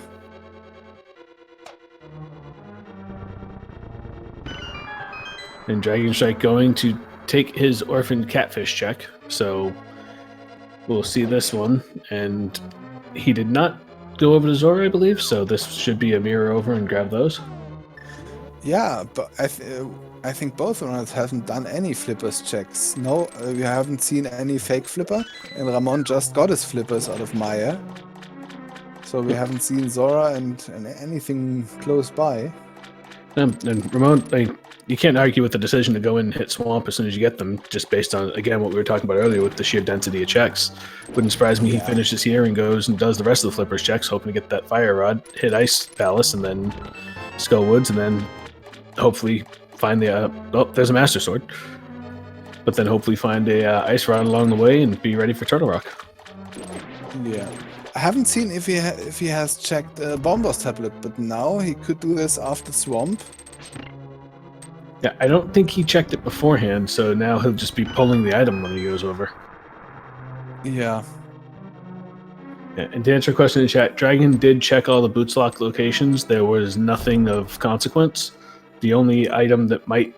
And Dragonstrike going to take his orphaned catfish check, so we'll see this one. And he did not go over to Zora, I believe, so this should be a mirror over and grab those. Yeah, but I think both runners haven't done any flippers checks. No, we haven't seen any fake flipper, and Ramond just got his flippers out of Maya. So we haven't seen Zora and anything close by. And Ramon, you can't argue with the decision to go in and hit Swamp as soon as you get them, just based on, again, what we were talking about earlier with the sheer density of checks. Wouldn't surprise me he finishes here and goes and does the rest of the flippers checks, hoping to get that Fire Rod, hit Ice Palace, and then Skull Woods, and then hopefully find the... there's a Master Sword. But then hopefully find a Ice Rod along the way and be ready for Turtle Rock. Yeah. I haven't seen if he has checked Bomber's tablet, but now he could do this after Swamp. Yeah, I don't think he checked it beforehand, so now he'll just be pulling the item when he goes over. Yeah. Yeah, and to answer a question in the chat, Dragon did check all the boots lock locations. There was nothing of consequence. The only item that might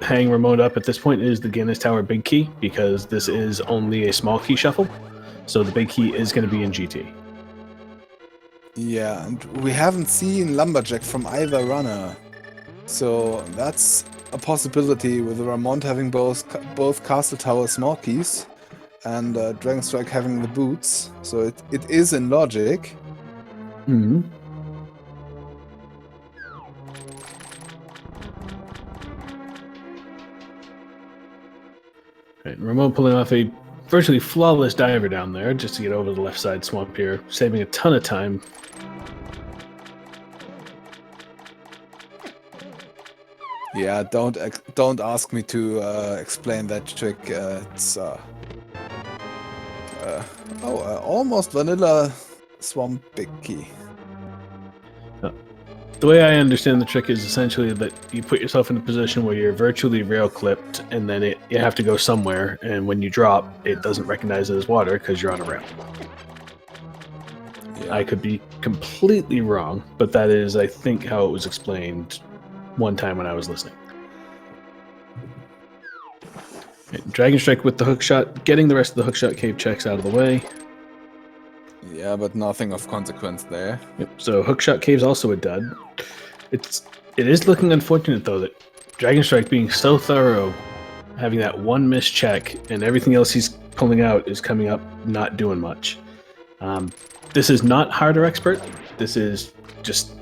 hang Ramond up at this point is the Guinness Tower big key, because this is only a small key shuffle. So the big key is going to be in GT. Yeah, and we haven't seen Lumberjack from either runner. So that's a possibility with Ramond having both Castle Tower small keys and Dragonstrike having the boots. So it is in logic. Mm-hmm. Right, Ramond pulling off a virtually flawless diver down there just to get over the left side swamp here, saving a ton of time. Yeah, don't ask me to explain that trick. It's almost vanilla swamp big key. The way I understand the trick is essentially that you put yourself in a position where you're virtually rail clipped, and then you have to go somewhere, and when you drop, it doesn't recognize it as water because you're on a rail. Yeah. I could be completely wrong, but that is, I think, how it was explained one time when I was listening. Dragonstrike with the hookshot, getting the rest of the hookshot cave checks out of the way. Yeah, but nothing of consequence there. Yep. So hookshot cave's also a dud. It is looking unfortunate though that Dragonstrike being so thorough, having that one missed check, and everything else he's pulling out is coming up not doing much. This is not harder expert. This is just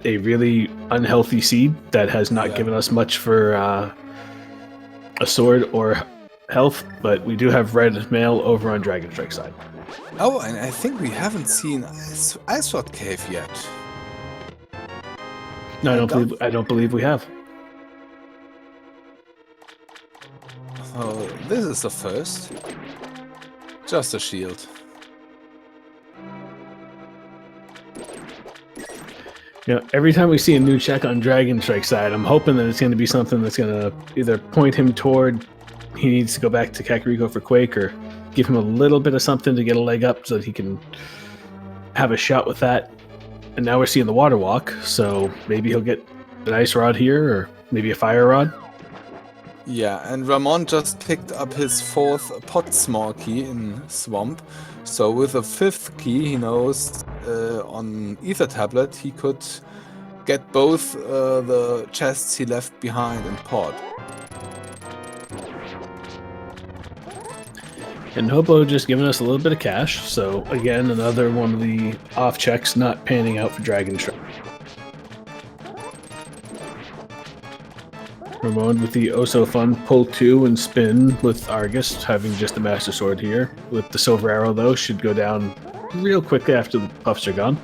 a really unhealthy seed that has not given us much for a sword or health, but we do have red mail over on Dragonstrike's side. Oh, and I think we haven't seen Ice Rod Cave yet. No, I don't believe we have. Oh, this is the first. Just a shield. Yeah, every time we see a new check on Dragonstrike's side, I'm hoping that it's going to be something that's going to either point him toward he needs to go back to Kakariko for Quake, or give him a little bit of something to get a leg up so that he can have a shot with that. And now we're seeing the water walk, so maybe he'll get an ice rod here, or maybe a fire rod. Yeah, and Ramond just picked up his 4th pot small key in Swamp. So with a 5th key, he knows on Ether Tablet he could get both the chests he left behind in Pod. And Hobo just giving us a little bit of cash, so again, another one of the off checks not panning out for Dragonstrike. Ramond with the oh-so-fun pull 2 and spin with Argus, having just the Master Sword here. With the Silver Arrow, though, should go down real quickly after the puffs are gone.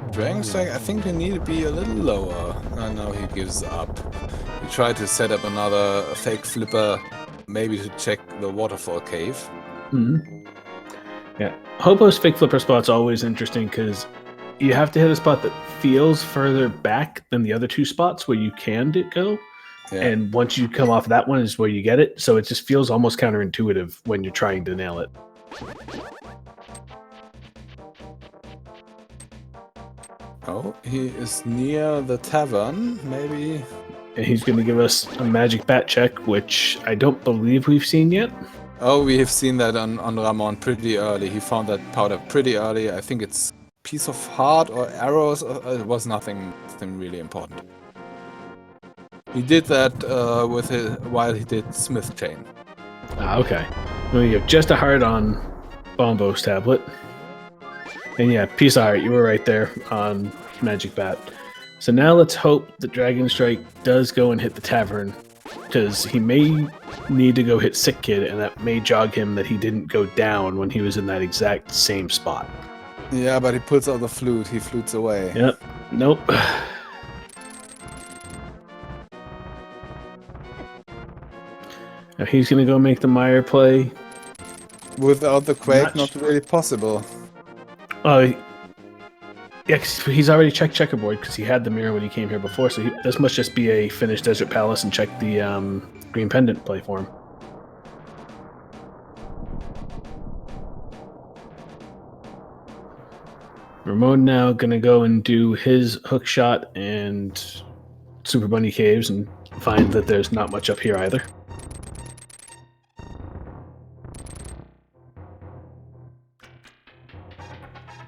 Dragonstrike, I think we need to be a little lower. I know he gives up. He tried to set up another fake flipper, maybe to check the waterfall cave. Mm-hmm. Yeah, Hobo's fake flipper spot's always interesting because you have to hit a spot that feels further back than the other 2 spots where you can go. Yeah. And once you come off that one is where you get it. So it just feels almost counterintuitive when you're trying to nail it. Oh, he is near the tavern, maybe. And he's going to give us a magic bat check, which I don't believe we've seen yet. Oh, we have seen that on Ramond pretty early. He found that powder pretty early. I think it's piece of heart or arrows. It was nothing really important. He did that while he did Smith Chain. Ah, okay. Well, you have just a heart on Bombo's tablet. And yeah, piece of heart. You were right there on Magic Bat. So now let's hope that Dragonstrike does go and hit the tavern, because he may need to go hit Sick Kid, and that may jog him that he didn't go down when he was in that exact same spot. Yeah, but he pulls out the flute. He flutes away. Yep. Nope. Now he's going to go make the Meyer play. Without the Quake, not really possible. Yeah, cause he's already checked checkerboard because he had the mirror when he came here before, so this must just be a finished Desert Palace and check the Green Pendant play for him. Ramond now going to go and do his hook shot and Super Bunny Caves and find that there's not much up here either.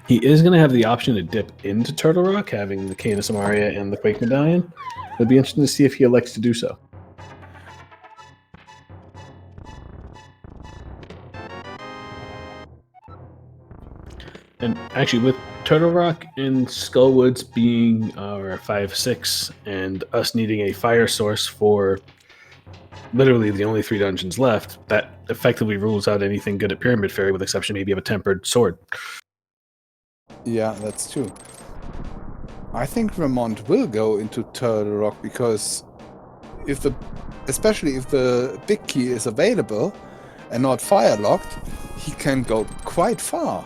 He is going to have the option to dip into Turtle Rock, having the Cane of Samaria and the Quake Medallion. It'll be interesting to see if he elects to do so. And actually, with Turtle Rock and Skullwoods being our 5-6, and us needing a fire source for literally the only 3 dungeons left, that effectively rules out anything good at Pyramid Fairy, with the exception maybe of a tempered sword. Yeah, that's true. I think Ramond will go into Turtle Rock because especially if the big key is available and not fire locked, he can go quite far.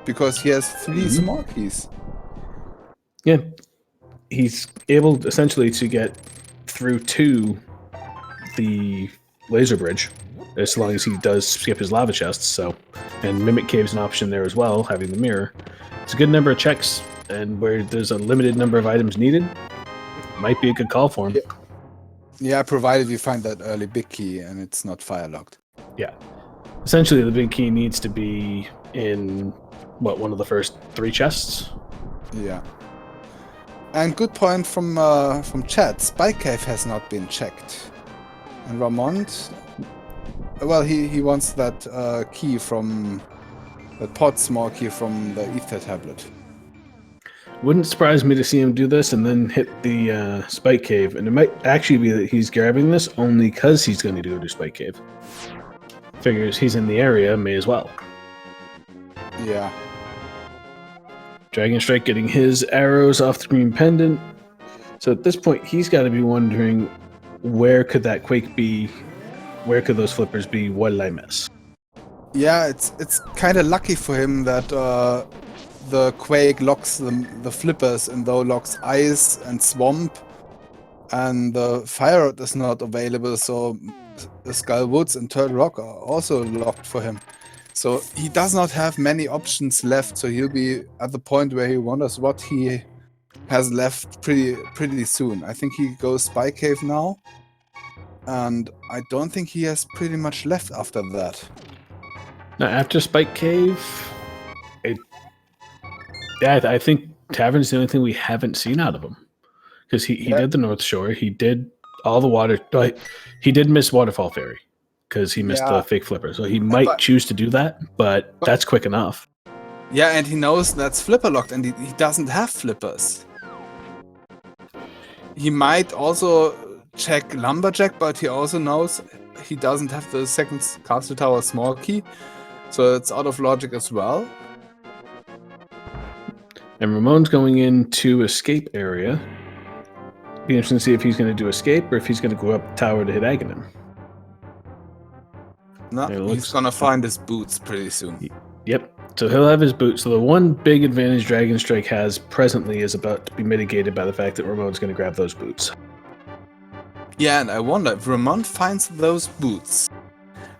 Because he has 3 small keys. Yeah, he's able essentially to get through to the laser bridge, as long as he does skip his lava chests. So, and Mimic Cave's an option there as well, having the mirror. It's a good number of checks, and where there's a limited number of items needed, might be a good call for him. Yeah, provided you find that early big key and it's not fire locked. Yeah, essentially the big key needs to be in one of the first 3 chests. Yeah. And good point from chat. Spike Cave has not been checked. And Ramond, well, he wants that key from that pod small key from the ether tablet. Wouldn't surprise me to see him do this and then hit the Spike Cave, and it might actually be that he's grabbing this only because he's going to go to Spike Cave. Figures he's in the area, may as well. Yeah. Dragonstrike getting his arrows off the green pendant. So at this point, he's got to be wondering, where could that Quake be? Where could those flippers be? What did I miss? Yeah, it's kind of lucky for him that the Quake locks the flippers and though locks Ice and Swamp, and the Fire Rod is not available, so the Skull Woods and Turtle Rock are also locked for him. So he does not have many options left, so he'll be at the point where he wonders what he has left pretty soon. I think he goes Spike Cave now, and I don't think he has pretty much left after that. Now, after Spike Cave, I think Tavern's the only thing we haven't seen out of him. Because he did the North Shore, he did all the water, he did miss Waterfall Ferry, because he missed the fake flipper. So he might choose to do that, but that's quick enough. Yeah, and he knows that's flipper locked, and he doesn't have flippers. He might also check Lumberjack, but he also knows he doesn't have the second Castle Tower small key, so it's out of logic as well. And Ramon's going into escape area. Be interesting to see if he's going to do escape or if he's going to go up the tower to hit Aghanim. No, he's going to find his boots pretty soon. Yep. So he'll have his boots. So the one big advantage Dragonstrike has presently is about to be mitigated by the fact that Ramon's going to grab those boots. Yeah, and I wonder if Ramond finds those boots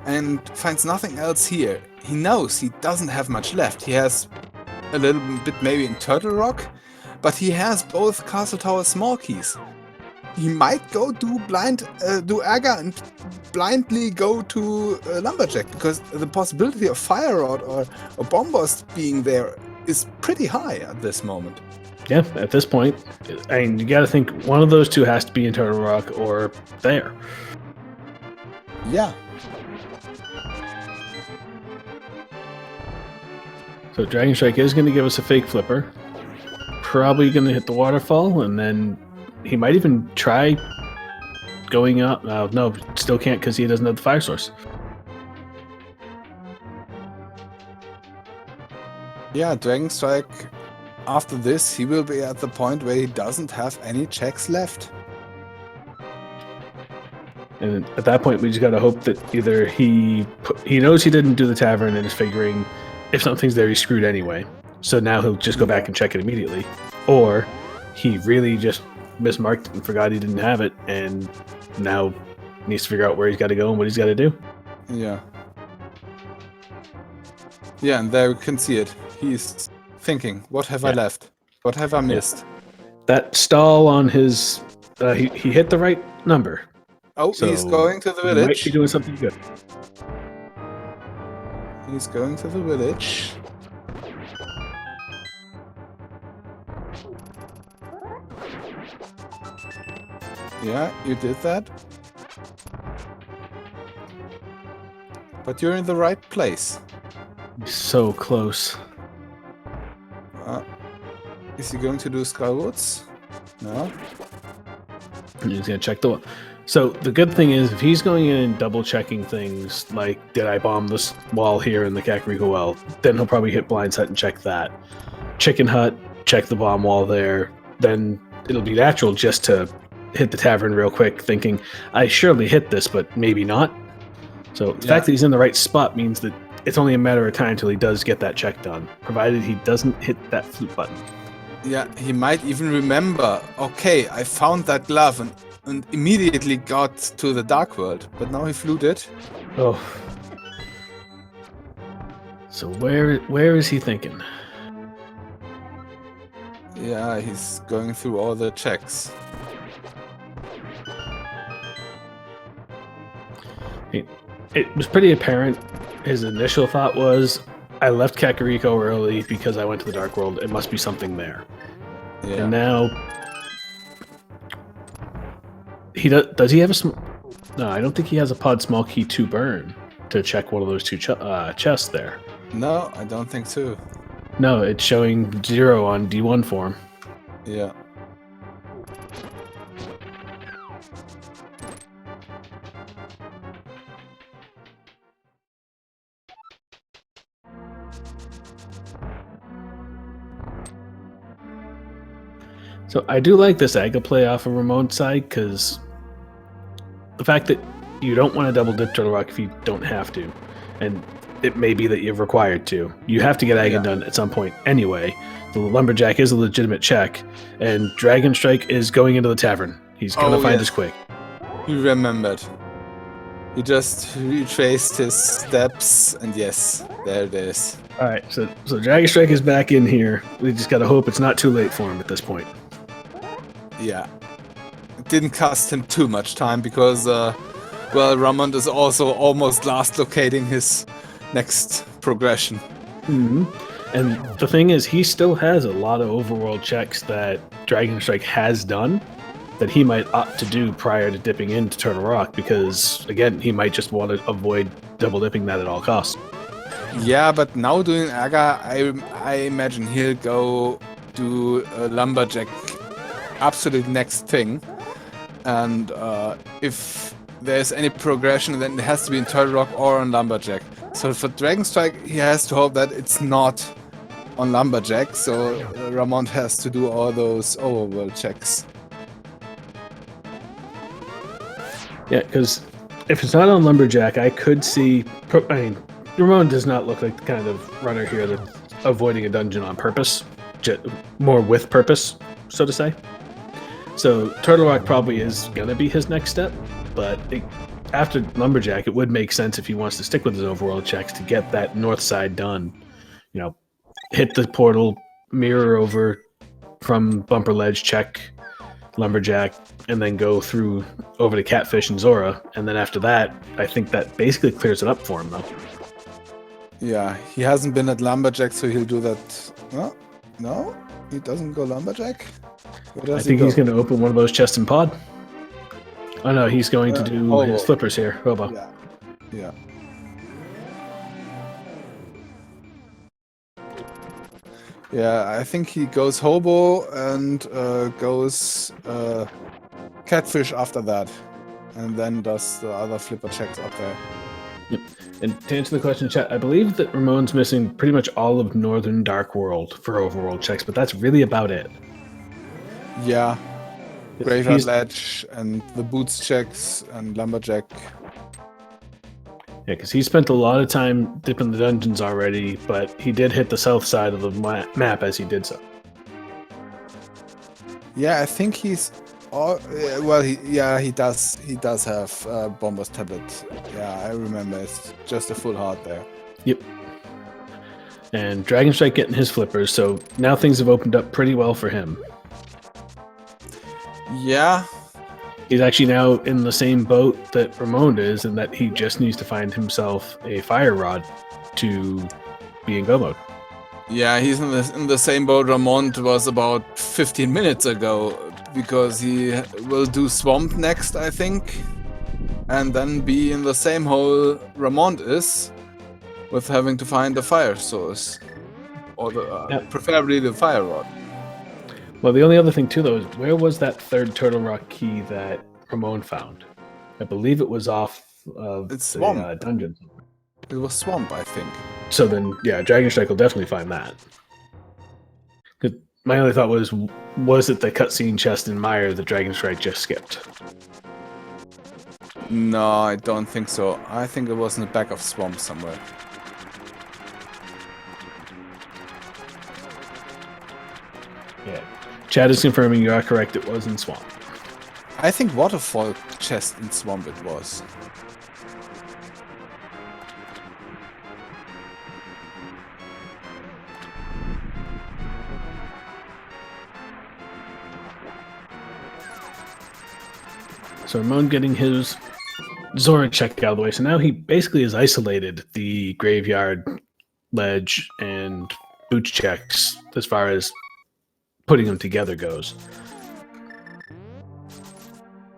and finds nothing else here. He knows he doesn't have much left. He has a little bit maybe in Turtle Rock, but he has both Castle Tower small keys. He might go do Aga and blindly go to Lumberjack, because the possibility of Fire Rod or Bombos being there is pretty high at this moment. Yeah, at this point, I mean, you got to think one of those two has to be in Turtle Rock or there. Yeah. So Dragonstrike is going to give us a fake flipper. Probably going to hit the waterfall, and then he might even try going up. No, still can't because he doesn't have the fire source. Yeah, Dragonstrike, after this, he will be at the point where he doesn't have any checks left. And at that point, we just got to hope that either he knows he didn't do the tavern and is figuring if something's there, he's screwed anyway. So now he'll just go back and check it immediately. Or he really just mismarked and forgot he didn't have it, and now needs to figure out where he's got to go and what he's got to do. Yeah. Yeah, and there we can see it. He's thinking, what have I left? What have I missed? That stall on his... he hit the right number. Oh, So he's going to the he might be village. doing something good. He's going to the village. Yeah, you did that. But you're in the right place. So close. Is he going to do Skywoods? No. He's going to check the wall. So the good thing is, if he's going in and double checking things like, did I bomb this wall here in the Kakariko well, then he'll probably hit Blind's Hut and check that. Chicken Hut, check the bomb wall there. Then it'll be natural just to hit the tavern real quick, thinking, I surely hit this, but maybe not. So the fact that he's in the right spot means that it's only a matter of time till he does get that check done, provided he doesn't hit that flute button. Yeah, he might even remember, okay, I found that glove and immediately got to the Dark World, but now he flew it. Oh. So where is he thinking? Yeah, he's going through all the checks. It was pretty apparent. His initial thought was, I left Kakariko early because I went to the Dark World. It must be something there. Yeah. And now... Does he have a... No, I don't think he has a pod small key to burn to check one of those two chests there. No, I don't think so. No, it's showing 0 on D1 form. Yeah. So I do like this Aga play off of Ramon's side, because the fact that you don't want to double dip Turtle Rock if you don't have to, and it may be that you're required to. You have to get Aga done at some point anyway. The Lumberjack is a legitimate check, and Dragonstrike is going into the tavern. He's going to find us quick. He remembered. He just retraced his steps, and yes, there it is. Alright, so Dragonstrike is back in here. We just got to hope it's not too late for him at this point. Yeah. It didn't cost him too much time because, well, Ramond is also almost last locating his next progression. Mm-hmm. And the thing is, he still has a lot of overworld checks that Dragonstrike has done that he might opt to do prior to dipping into Turtle Rock, because, again, he might just want to avoid double dipping that at all costs. Yeah, but now doing Aga, I imagine he'll go do a Lumberjack absolute next thing. And if there's any progression, then it has to be in Turtle Rock or on Lumberjack. So for Dragonstrike, he has to hope that it's not on Lumberjack, so Ramond has to do all those overworld checks. Yeah, because if it's not on Lumberjack, I could see... I mean, Ramond does not look like the kind of runner here that's avoiding a dungeon on purpose. More with purpose, so to say. So Turtle Rock probably is going to be his next step, but after Lumberjack, it would make sense if he wants to stick with his overworld checks to get that north side done. You know, hit the portal, mirror over from Bumper Ledge, check Lumberjack, and then go through over to Catfish and Zora. And then after that, I think that basically clears it up for him, though. Yeah, he hasn't been at Lumberjack, so he'll do that. No, he doesn't go Lumberjack. I think he's going to open one of those chests and pod. Oh no, he's going to do his flippers here. Hobo. Yeah. Yeah, I think he goes Hobo and goes Catfish after that. And then does the other flipper checks up there. Yep. And to answer the question, chat, I believe that Ramon's missing pretty much all of Northern Dark World for overworld checks, but that's really about it. Yeah. Graveyard Ledge and the Boots checks and Lumberjack. Yeah, because he spent a lot of time dipping the dungeons already, but he did hit the south side of the map as he did so. Yeah, I think he's... well, he does have Bomber's Tablet. Yeah, I remember. It's just a full heart there. Yep. And Dragonstrike getting his flippers, so now things have opened up pretty well for him. Yeah. He's actually now in the same boat that Ramond is, in that he just needs to find himself a fire rod to be in go mode. Yeah, he's in the same boat Ramond was about 15 minutes ago, because he will do Swamp next, I think, and then be in the same hole Ramond is, with having to find the fire source, or preferably the fire rod. Well, the only other thing too, though, is where was that third Turtle Rock key that Ramond found? I believe it was off of It's the Swamp. dungeon. It was Swamp, I think. So then, yeah, Dragonstrike will definitely find that. My only thought was it the cutscene chest in Mire that Dragonstrike just skipped? No, I don't think so. I think it was in the back of Swamp somewhere. Yeah. Chad is confirming you are correct, it was in Swamp. I think Waterfall chest in Swamp it was. So Ramon getting his Zora check out of the way. So now he basically has isolated the graveyard, ledge, and boots checks as far as putting them together goes.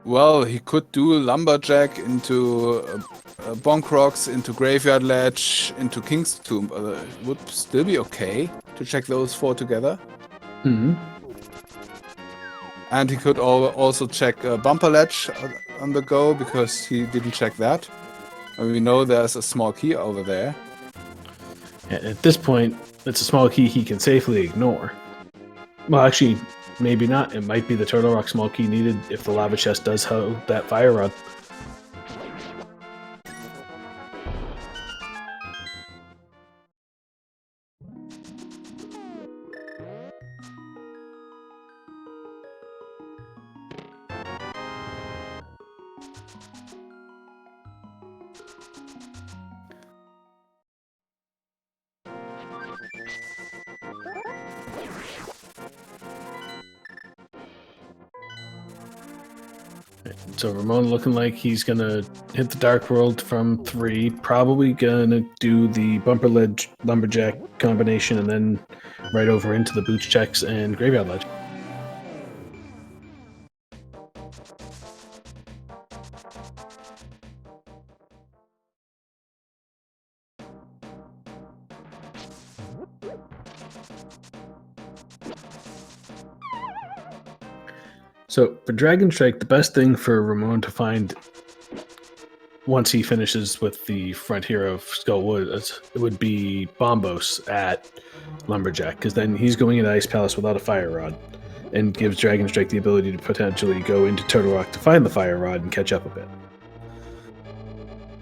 Well, he could do Lumberjack into Bonk Rocks, into Graveyard Ledge, into King's Tomb. It would still be okay to check those 4 together. Mm-hmm. And he could also check Bumper Ledge on the go, because he didn't check that. And we know there's a small key over there. At this point, it's a small key he can safely ignore. Well, actually, maybe not. It might be the Turtle Rock small key needed if the lava chest does hold that fire rod. So Ramon looking like he's gonna hit the Dark World from 3, probably gonna do the Bumper Ledge Lumberjack combination, and then right over into the Boots checks and Graveyard Ledge. So for Dragonstrike, the best thing for Ramon to find once he finishes with the frontier of Skullwood, it would be Bombos at Lumberjack, because then he's going into Ice Palace without a fire rod, and gives Dragonstrike the ability to potentially go into Turtle Rock to find the fire rod and catch up a bit.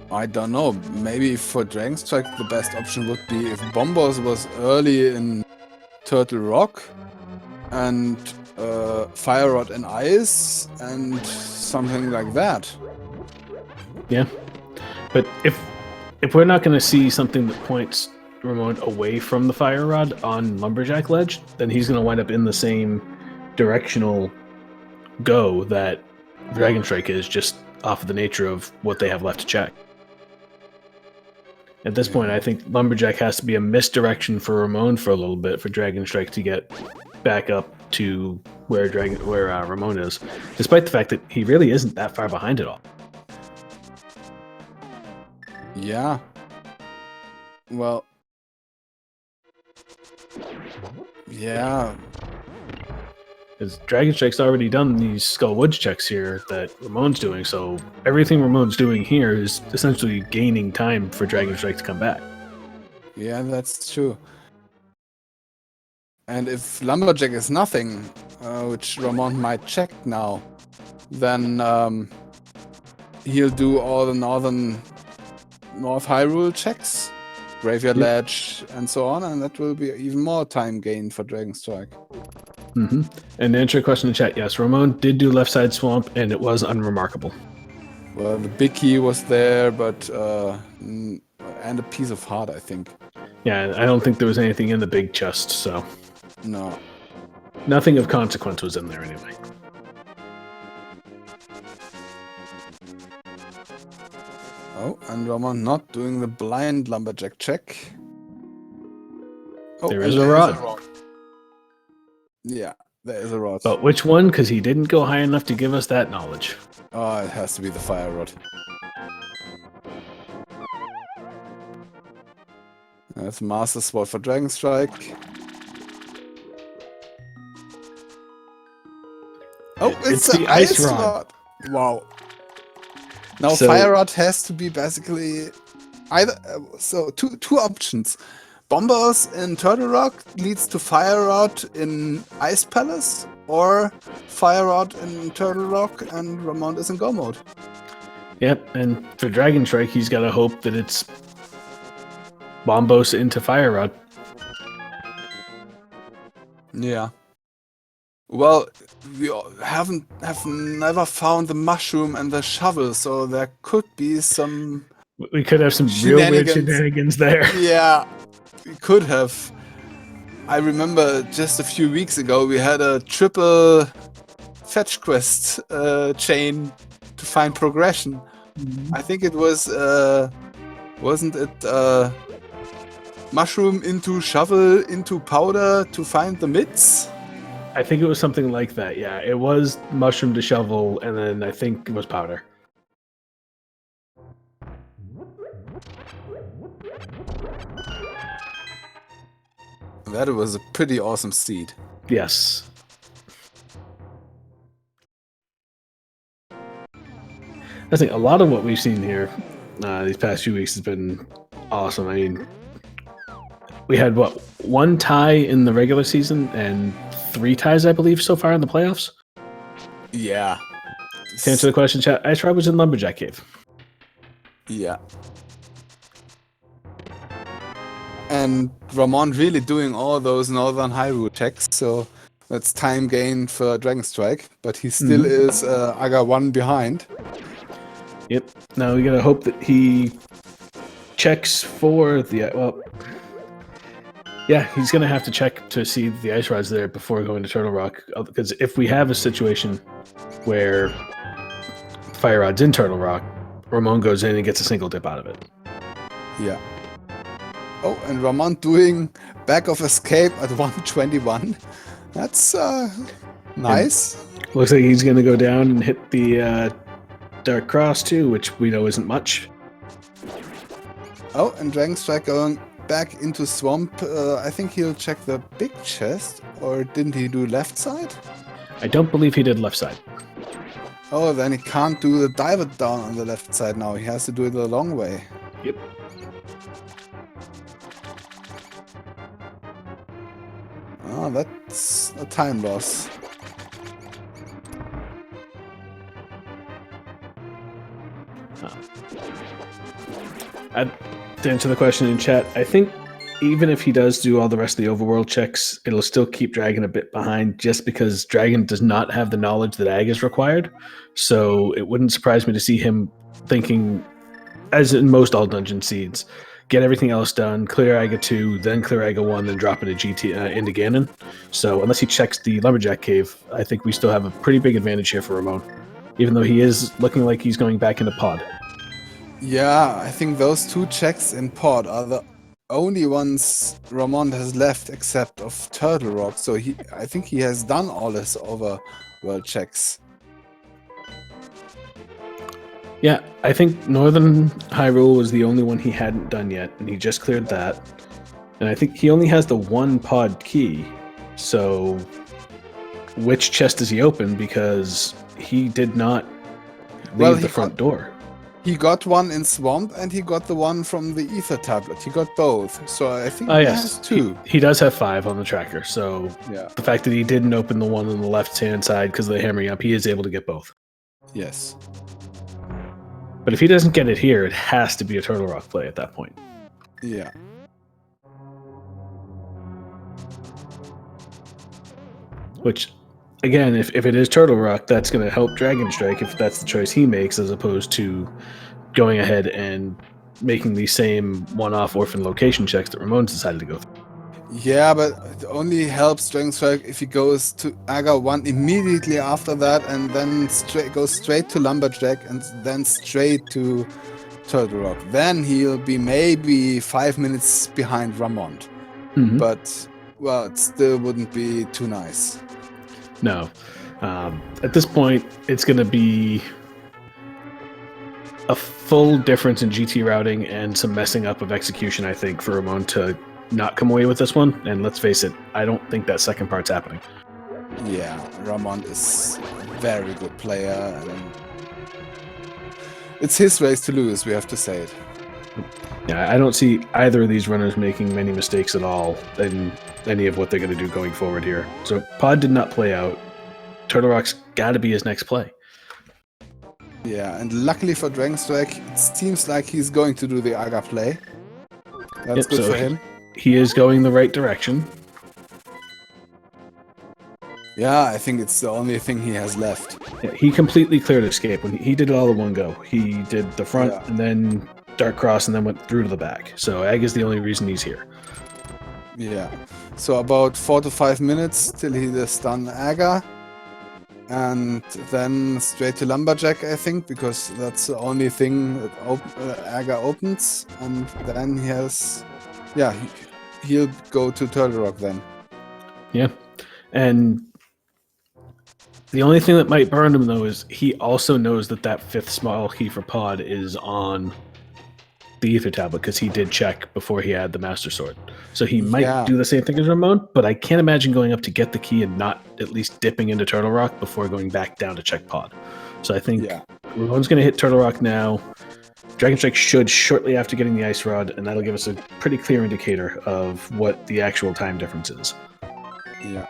I don't know. Maybe for Dragonstrike the best option would be if Bombos was early in Turtle Rock, and Fire Rod and Ice, and something like that. Yeah, but if we're not going to see something that points Ramon away from the fire rod on Lumberjack Ledge, then he's going to wind up in the same directional go that Dragonstrike is, just off of the nature of what they have left to check. At this point, I think Lumberjack has to be a misdirection for Ramon for a little bit for Dragonstrike to get back up to where Ramon is, despite the fact that he really isn't that far behind at all. Yeah. Well. Yeah. Because Dragonstrike's already done these Skullwoods checks here that Ramon's doing, so everything Ramon's doing here is essentially gaining time for Dragonstrike to come back. Yeah, that's true. And if Lumberjack is nothing, which Ramond might check now, then he'll do all the North Hyrule checks, Graveyard Ledge, and so on, and that will be even more time gain for Dragonstrike. Mm-hmm. And to answer your question in chat, yes, Ramon did do Left Side Swamp, and it was unremarkable. Well, the big key was there, but and a piece of heart, I think. Yeah, I don't think there was anything in the big chest, so No. nothing of consequence was in there anyway. Oh, and Ramond not doing the blind lumberjack check. Oh, There and is a rod. Yeah, there is a rod. But which one? Because he didn't go high enough to give us that knowledge. Oh, it has to be the fire rod. That's Master Sword for Dragonstrike. Oh, it's the ice rod. Wow. Now So- fire rod has to be basically either. So two options. Bombers in Turtle Rock leads to fire rod in Ice Palace, or fire rod in Turtle Rock and Ramond is in go mode. Yep, and for Dragonstrike, he's got to hope that it's Bombos into Fire Rod. Yeah. Well, we have never found the mushroom and the shovel, so there could be some. We could have some real weird Shenanigans. shenanigans there. Yeah, we could have. I remember just a few weeks ago we had a triple fetch quest chain to find progression. I think it was wasn't it mushroom into shovel into powder to find the mitts? I think it was something like that, yeah. It was mushroom to shovel, and then I think it was powder. That was a pretty awesome seed. Yes. I think a lot of what we've seen here these past few weeks has been awesome. I mean, we had, what, one tie in the regular season and 3 ties, I believe, so far in the playoffs? Yeah. To answer the question, chat, Ice Rod was in Lumberjack Cave. Yeah. And Ramond really doing all those Northern Hyrule checks, so that's time gain for Dragonstrike, but he still is Aga 1 behind. Yep. Now we gotta hope that he checks for the, well, yeah, he's gonna have to check to see the Ice Rod's there before going to Turtle Rock, because if we have a situation where Fire Rod's in Turtle Rock, Ramon goes in and gets a single dip out of it. Yeah. Oh, and Ramond doing back of escape at 121. That's nice. Looks like he's gonna go down and hit the Dark Cross too, which we know isn't much. Oh, and Dragonstrike going back into swamp. I think he'll check the big chest, or didn't he do left side? I don't believe he did left side. Oh, then he can't do the diver down on the left side now. He has to do it the long way. Yep. Oh, that's a time loss. To answer the question in chat, I think even if he does do all the rest of the overworld checks, it'll still keep Dragon a bit behind just because Dragon does not have the knowledge that Ag is required. So it wouldn't surprise me to see him thinking, as in most all dungeon seeds, get everything else done, clear Aga 2, then clear Aga 1, then drop into into Ganon. So unless he checks the Lumberjack Cave, I think we still have a pretty big advantage here for Ramon, even though he is looking like he's going back into Pod. Yeah, I think those 2 checks in Pod are the only ones Ramond has left except of Turtle Rock. So I think he has done all his overworld checks. Yeah, I think Northern Hyrule was the only one he hadn't done yet, and he just cleared that. And I think he only has the 1 pod key, so which chest does he open? Because he did not leave the front door. He got one in Swamp, and he got the one from the Ether tablet. He got both, so I think he has 2. He does have 5 on the tracker, so Yeah. the fact that he didn't open the one on the left-hand side because of the hammering up, he is able to get both. Yes. But if he doesn't get it here, it has to be a Turtle Rock play at that point. Yeah. Which, again, if it is Turtle Rock, that's going to help Dragonstrike if that's the choice he makes, as opposed to going ahead and making the same one-off orphan location checks that Ramon's decided to go through. Yeah, but it only helps Dragonstrike if he goes to Aga 1 immediately after that and then goes straight to Lumberjack and then straight to Turtle Rock. Then he'll be maybe 5 minutes behind Ramond. Mhm. But, well, it still wouldn't be too nice. No. At this point, it's going to be a full difference in GT routing and some messing up of execution, I think, for Ramon to not come away with this one. And let's face it, I don't think that second part's happening. Yeah, Ramond is a very good player. And it's his race to lose, we have to say it. Yeah, I don't see either of these runners making many mistakes at all in any of what they're going to do going forward here. So Pod did not play out. Turtle Rock's got to be his next play. Yeah, and luckily for Dragonstrike, it seems like he's going to do the Aga play. That's good for him. He is going the right direction. Yeah, I think it's the only thing he has left. Yeah, he completely cleared escape. When he did it all in one go. He did the front and then Dark Cross and then went through to the back. So Ag is the only reason he's here. Yeah. So about 4 to 5 minutes till he does done Aga. And then straight to Lumberjack, I think, because that's the only thing that Aga opens. And then he has... Yeah, he'll go to Turtle Rock then. Yeah. And the only thing that might burn him, though, is he also knows that that fifth small key for Pod is on the Ether Tablet, because he did check before he had the Master Sword. So he might do the same thing as Ramon, but I can't imagine going up to get the key and not at least dipping into Turtle Rock before going back down to check Pod. So I think Ramon's going to hit Turtle Rock now. Dragonstrike should shortly after getting the Ice Rod, and that'll give us a pretty clear indicator of what the actual time difference is. Yeah.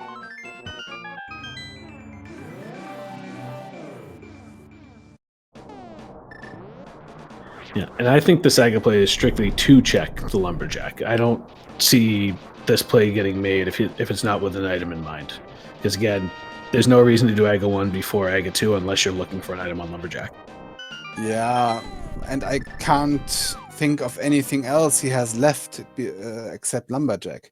Yeah, and I think the Saga play is strictly to check the Lumberjack. I don't see this play getting made if it's not with an item in mind. Because again, there's no reason to do Aga 1 before Aga 2 unless you're looking for an item on Lumberjack. Yeah, and I can't think of anything else he has left except Lumberjack.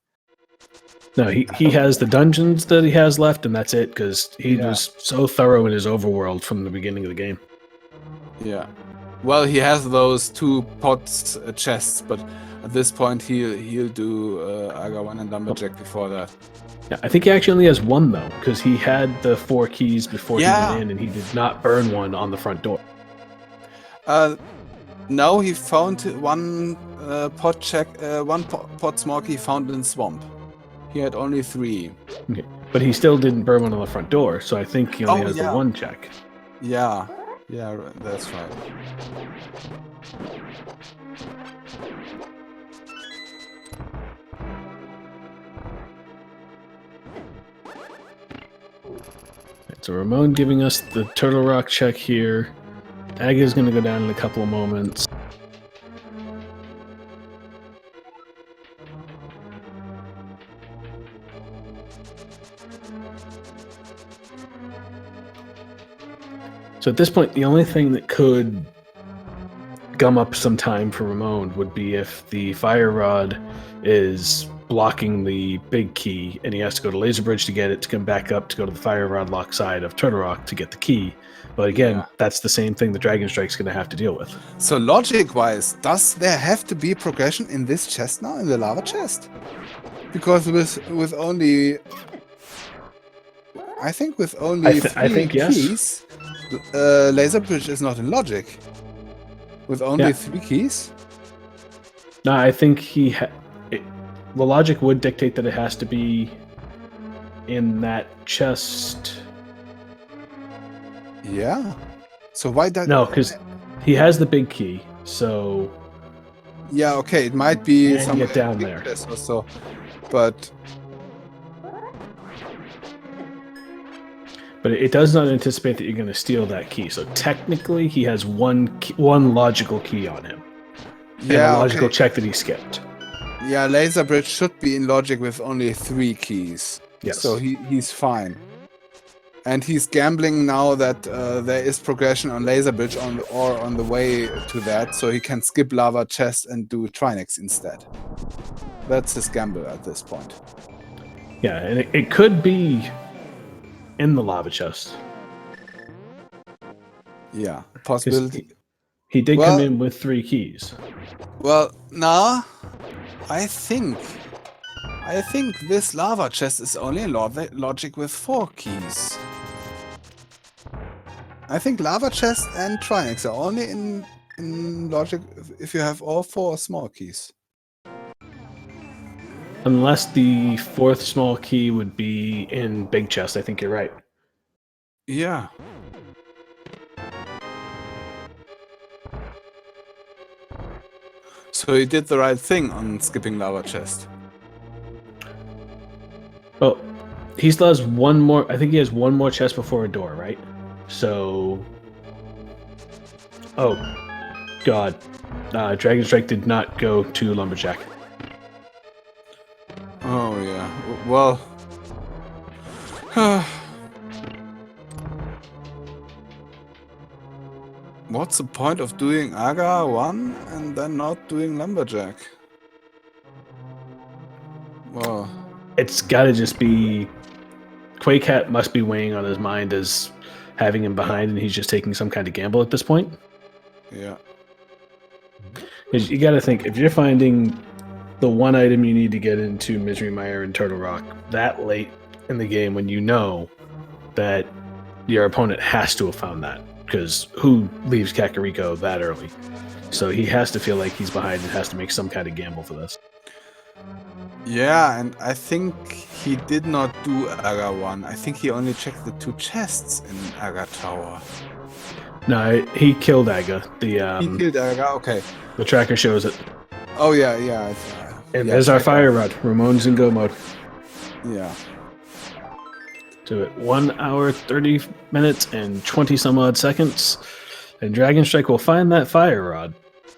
No, he has the dungeons that he has left, and that's it, because he was so thorough in his overworld from the beginning of the game. Yeah. Well, he has those 2 pots chests, but at this point he'll do Aga 1 and Lumberjack before that. Yeah, I think he actually only has 1, though, because he had the 4 keys before he went in, and he did not burn one on the front door. No, he found one pot small key found in Swamp. He had only 3. Okay. But he still didn't burn one on the front door, so I think he only has the 1 check. Yeah. Yeah, that's right. So Ramon giving us the Turtle Rock check here. Aga is going to go down in a couple of moments. So at this point, the only thing that could gum up some time for Ramon would be if the Fire Rod is blocking the big key and he has to go to Laser Bridge to get it, to come back up to go to the Fire Rod lock side of Turtle Rock to get the key. But again, that's the same thing the Dragonstrike's going to have to deal with. So logic-wise, does there have to be progression in this chest now, in the lava chest? Because with only... I think with only 3 keys, Laser Bridge is not in logic. With only 3 keys? No, I think the logic would dictate that it has to be in that chest. Yeah. So why that? No, because he has the big key, so... Yeah, okay, it might be somewhere get down there. Or so, but... But it does not anticipate that you're going to steal that key. So technically, he has one logical key on him. Yeah, and a logical check that he skipped. Yeah, Laser Bridge should be in logic with only 3 keys. Yes. So he's fine. And he's gambling now that there is progression on Laser Bridge or on the way to that, so he can skip Lava Chest and do Trinex instead. That's his gamble at this point. Yeah, and it could be in the lava chest. Yeah, possibility. He did come in with 3 keys. Well, nah, I think this lava chest is only in logic with 4 keys. I think lava chest and Trinex are only in logic if you have all 4 small keys. Unless the 4th small key would be in big chest, I think you're right. Yeah. So he did the right thing on skipping lava chest. Well, he still has one more. I think he has one more chest before a door, right? So, oh god, Dragonstrike did not go to Lumberjack. Oh yeah. Well. What's the point of doing Aga 1 and then not doing Lumberjack? Well, It's gotta just be Quakehat must be weighing on his mind as having him behind, and he's just taking some kind of gamble at this point. yeah. Because you gotta think, if you're finding the one item you need to get into Misery Mire and Turtle Rock that late in the game when you know that your opponent has to have found that, because who leaves Kakariko that early? So he has to feel like he's behind and has to make some kind of gamble for this. Yeah, and I think he did not do Aga 1. I think he only checked the 2 chests in Aga Tower. No, he killed Aga. He killed Aga, okay. The tracker shows it. Oh yeah, yeah. And there's our fire rod. Ramon's in go mode. Yeah. To it. 1 hour, 30 minutes, and 20 some odd seconds. And Dragonstrike will find that fire rod,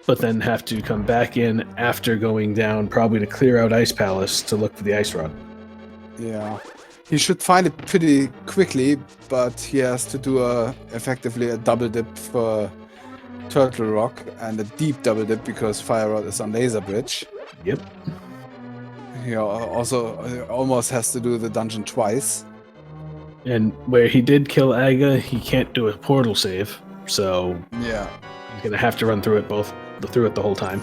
but then have to come back in after going down, probably to clear out Ice Palace to look for the ice rod. Yeah. He should find it pretty quickly, but he has to do effectively a double dip for Turtle Rock and a deep double dip because Fire Rod is on Laser Bridge. Yep. He also almost has to do the dungeon twice. And where he did kill Aga, he can't do a portal save, so yeah, he's gonna have to run through it the whole time.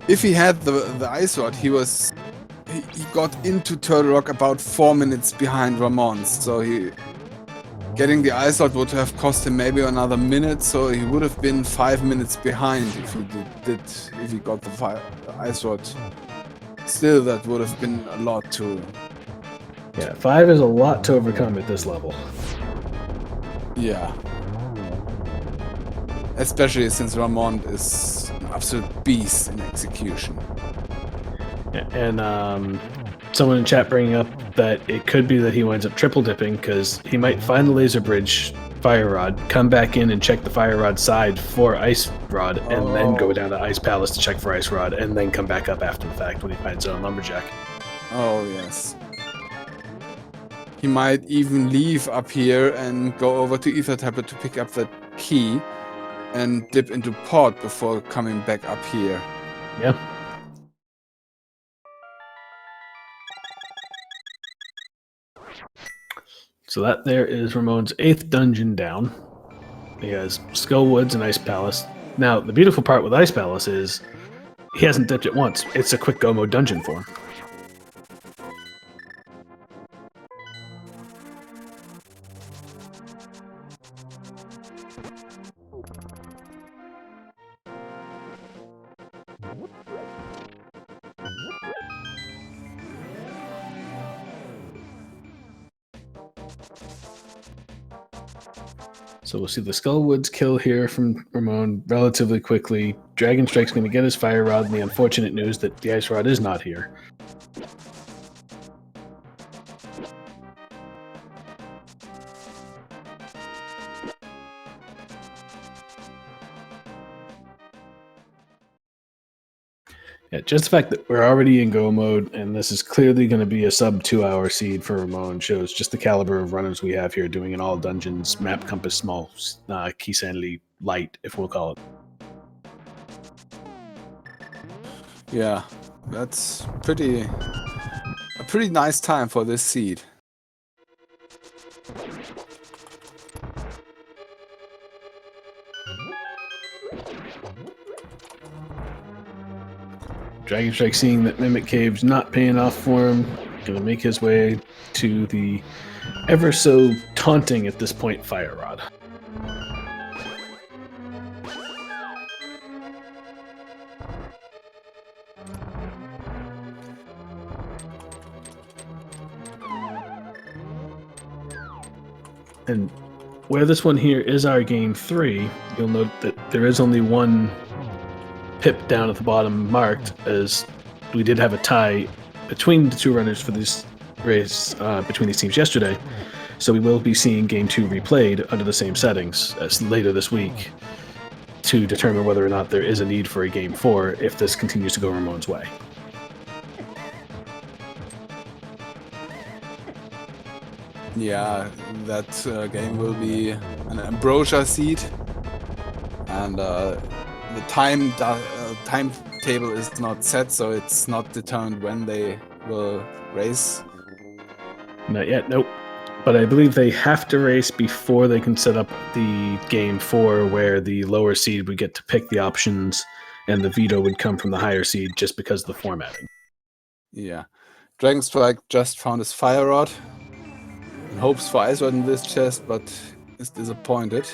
If he had the ice rod, he got into Turtle Rock about 4 minutes behind Ramond, so getting the ice rod would have cost him maybe another minute, so he would have been 5 minutes behind if he got the ice rod. Still, that would have been a lot too. Yeah, 5 is a lot to overcome at this level. Yeah. Especially since Ramond is an absolute beast in execution. And someone in chat bringing up that it could be that he winds up triple dipping because he might find the laser bridge fire rod, come back in and check the fire rod side for ice rod, and then go down to Ice Palace to check for ice rod, and then come back up after the fact when he finds it on Lumberjack. Oh yes. He might even leave up here and go over to Ether Tablet to pick up that key and dip into port before coming back up here. Yeah. So that there is Ramon's 8th dungeon down. He has Skull Woods and Ice Palace. Now, the beautiful part with Ice Palace is he hasn't dipped it once. It's a quick go mode dungeon for him. So we'll see the Skullwoods kill here from Ramond relatively quickly. Dragonstrike's going to get his Fire Rod, and the unfortunate news that the Ice Rod is not here. Yeah, just the fact that we're already in go mode, and this is clearly going to be a sub 2-hour seed for Ramond shows just the caliber of runners we have here doing an all dungeons map compass small key sanity light, if we'll call it. Yeah, that's a pretty nice time for this seed. Dragonstrike, seeing that Mimic Cave's not paying off for him, gonna make his way to the ever so taunting at this point Fire Rod. And where this one here is our game 3, you'll note that there is only one pip down at the bottom marked, as we did have a tie between the two runners for this race between these teams yesterday. So we will be seeing game 2 replayed under the same settings as later this week to determine whether or not there is a need for a game 4 if this continues to go Ramon's way. Yeah, that game will be an Ambrosia seed, and the timetable is not set, so it's not determined when they will race. Not yet, nope. But I believe they have to race before they can set up the game 4, where the lower seed would get to pick the options and the veto would come from the higher seed just because of the formatting. Yeah. Dragonstrike just found his Fire Rod. Hopes for Ice Rod in this chest, but is disappointed.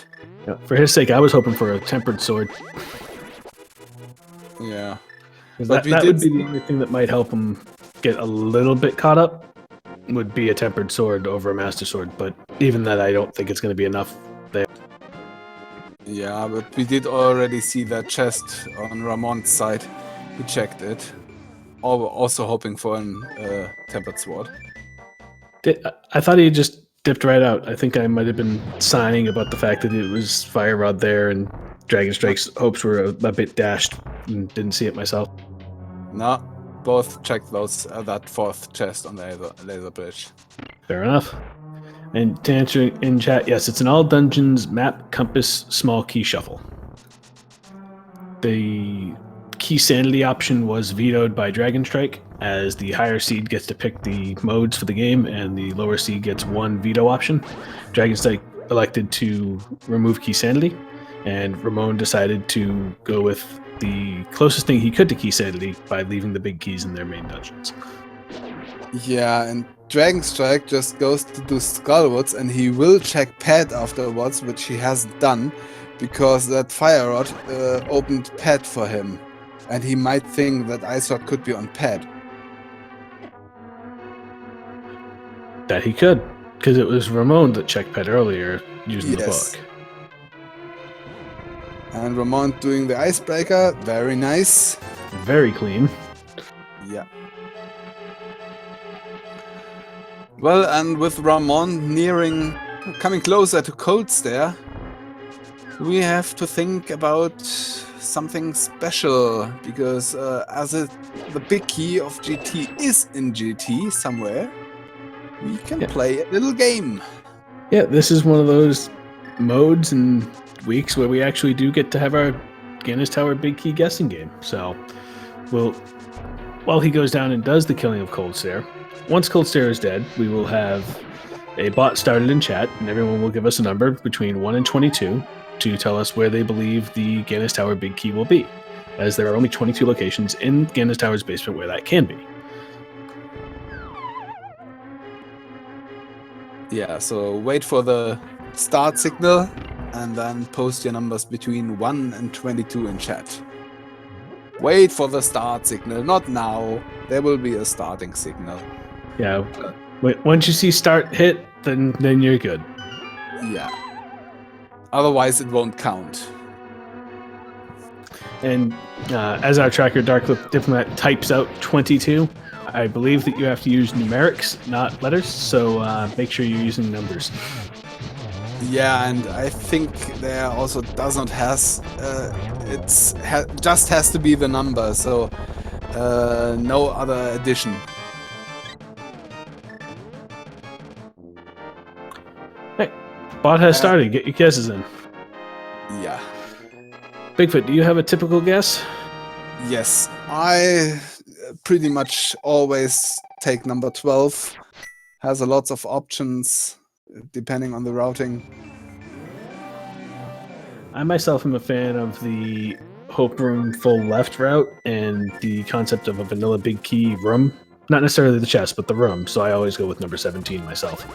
Yeah, for his sake, I was hoping for a tempered sword. Yeah. That would be the only thing that might help him get a little bit caught up, would be a tempered sword over a master sword, but even that I don't think it's going to be enough there. Yeah, but we did already see that chest on Ramond's side. He checked it. Also hoping for a tempered sword. I thought he just dipped right out. I think I might have been sighing about the fact that it was Fire Rod there, and Dragonstrike's hopes were a bit dashed and didn't see it myself. No, both checked that fourth chest on the laser bridge. Fair enough. And to answer in chat, yes, it's an all dungeons map compass small key shuffle. The key sanity option was vetoed by Dragonstrike, as the higher seed gets to pick the modes for the game and the lower seed gets one veto option. Dragonstrike elected to remove key sanity, and Ramond decided to go with the closest thing he could to key sanity by leaving the big keys in their main dungeons. Yeah, and Dragonstrike just goes to do Skullwoods, and he will check pad afterwards, which he hasn't done, because that Fire Rod opened pad for him, and he might think that Ice Rod could be on pad. That he could, because it was Ramond that checked pad earlier using the book. And Ramond doing the icebreaker, very nice. Very clean. Yeah. Well, and with Ramond coming closer to Cold Stare, we have to think about something special, because the big key of GT is in GT somewhere, we can play a little game. Yeah, this is one of those modes and weeks where we actually do get to have our Guinness Tower big key guessing game. So, while he goes down and does the killing of Cold Stare, once Cold Stare is dead, we will have a bot started in chat, and everyone will give us a number between 1 and 22 to tell us where they believe the Guinness Tower big key will be, as there are only 22 locations in Guinness Tower's basement where that can be. Yeah, so wait for the start signal and then post your numbers between 1 and 22 in chat. Wait for the start signal, not now. There will be a starting signal. Yeah, once you see start hit, then you're good. Yeah. Otherwise, it won't count. And as our tracker, Darklip Diplomat, types out 22, I believe that you have to use numerics, not letters, so make sure you're using numbers. Yeah, and I think there also does not has just has to be the number. So No other addition. Hey, bot has started. Get your guesses in. Yeah. Bigfoot, do you have a typical guess? Yes, I pretty much always take number 12. Has a lots of options depending on the routing. I myself am a fan of the Hope Room full left route and the concept of a vanilla big key room. Not necessarily the chest, but the room. So I always go with number 17 myself.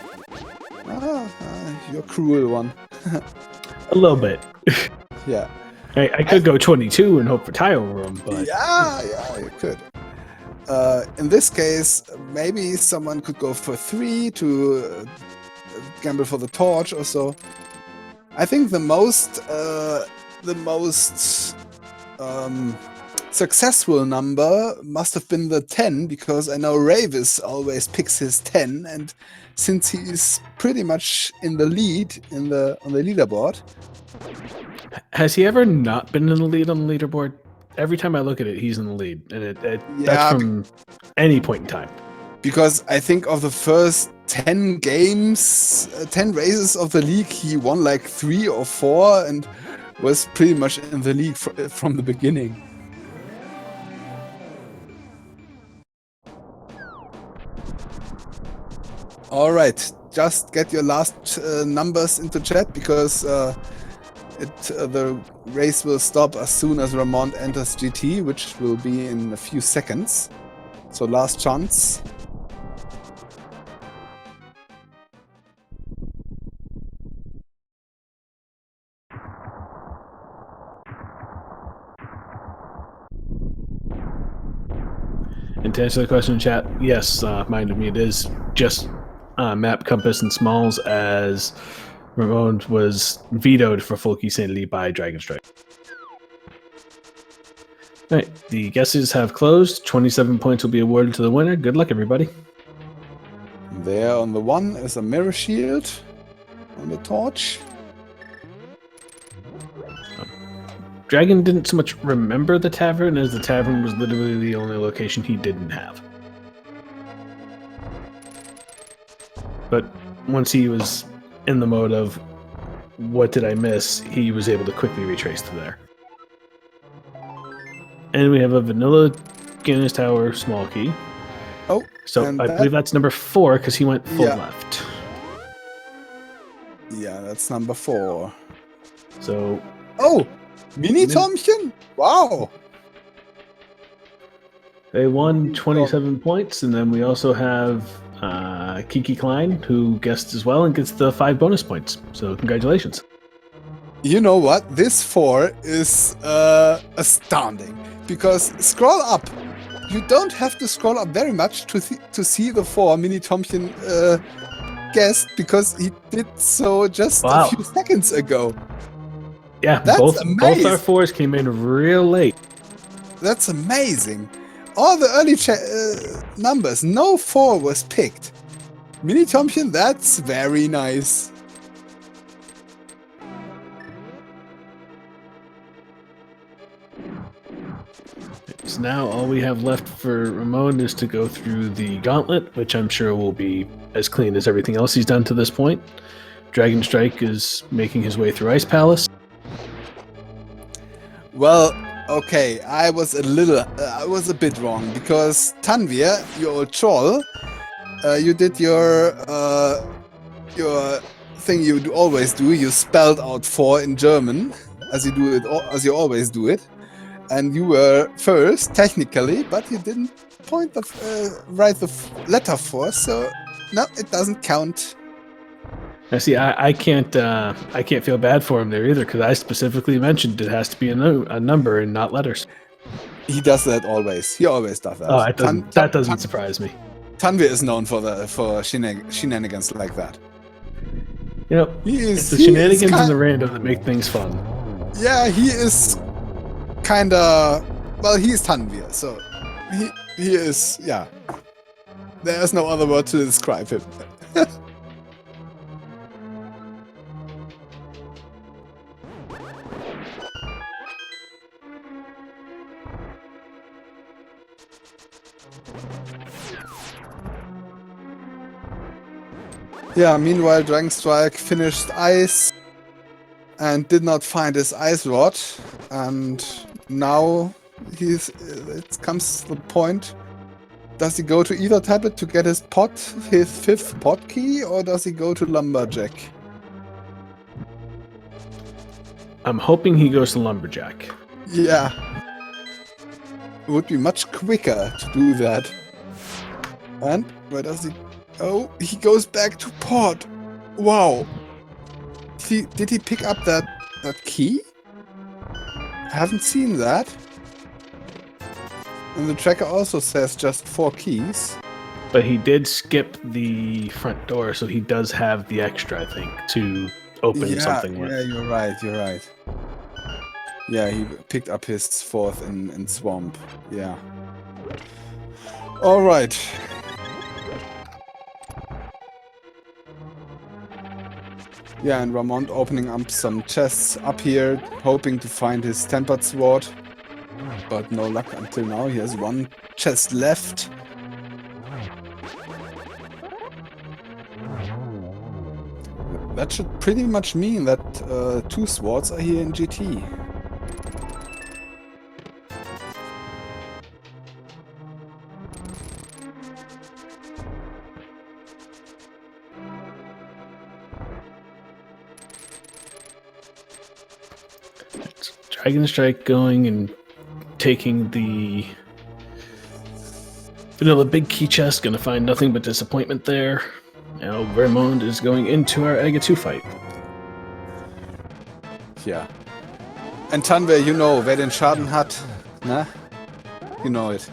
You're a cruel one. A little bit. Yeah. I could go 22 and hope for tile room, but Yeah, you could. In this case, maybe someone could go for 3 to gamble for the torch or so. I think the most successful number must have been the 10, because I know Ravis always picks his 10, and since he is pretty much in the lead on the leaderboard. has he ever not been in the lead on the leaderboard? Every time I look at it, he's in the lead, and that's from any point in time. Because I think of the first 10 games, 10 races of the league, he won like 3 or 4 and was pretty much in the league from the beginning. All right, just get your last numbers into chat, because the race will stop as soon as Ramond enters GT, which will be in a few seconds. So last chance. And to answer the question in chat, yes, mind of me, it is just map, compass, and smalls, as Ramond was vetoed for full key sanity by Dragonstrike. All right, the guesses have closed. 27 points will be awarded to the winner. Good luck, everybody. There on the 1 is a mirror shield on the torch. Dragon didn't so much remember the tavern, as the tavern was literally the only location he didn't have. But once he was in the mode of what did I miss, he was able to quickly retrace to there. And we have a vanilla Guinness Tower small key. Oh, so I believe that's number 4, because he went full left. Yeah, that's number 4. So... Oh! Mini Tomchen? Wow! They won 27 points, and then we also have Kiki Klein, who guessed as well and gets the 5 bonus points. So congratulations. You know what? This 4 is astounding, because scroll up. You don't have to scroll up very much to see the 4 Mini Tomchen guessed, because he did so just a few seconds ago. Yeah, both our 4s came in real late. That's amazing. All the early numbers, no 4 was picked. Mini Tomchen, that's very nice. So now all we have left for Ramond is to go through the gauntlet, which I'm sure will be as clean as everything else he's done to this point. Dragonstrike is making his way through Ice Palace. Well, okay, I was a bit wrong, because Tanvir, your old troll, you did your thing you always do. You spelled out 4 in German, as you always do it, and you were first technically, but you didn't write the letter 4, so no, it doesn't count. Now, see, I can't feel bad for him there either, because I specifically mentioned it has to be a number and not letters. He does that always. He always does that. Oh, that doesn't surprise me. Tanvir is known for shenanigans like that. You know, it's the shenanigans and the random that make things fun. Yeah, he is kinda... Well, he is Tanvir, so... He is... Yeah. There's no other word to describe him. Yeah, meanwhile, Dragonstrike finished ice and did not find his ice rod. And now it comes to the point. Does he go to either tablet to get his fifth pot key, or does he go to Lumberjack? I'm hoping he goes to Lumberjack. Yeah. It would be much quicker to do that. And where does he... Oh, he goes back to pot. Wow. Did he pick up that key? I haven't seen that. And the tracker also says just 4 keys. But he did skip the front door, so he does have the extra, I think, to open something with. Yeah, you're right. Yeah, he picked up his 4th in Swamp. Yeah. Alright. Yeah, and Ramond opening up some chests up here, hoping to find his tempered sword. But no luck until now. He has 1 chest left. That should pretty much mean that 2 swords are here in GT. Dragonstrike going and taking the vanilla big key chest, gonna find nothing but disappointment there. Now Ramond is going into our Aga 2 fight. Ja. And Tanwe, you know, wer den Schaden hat, ne? You know it.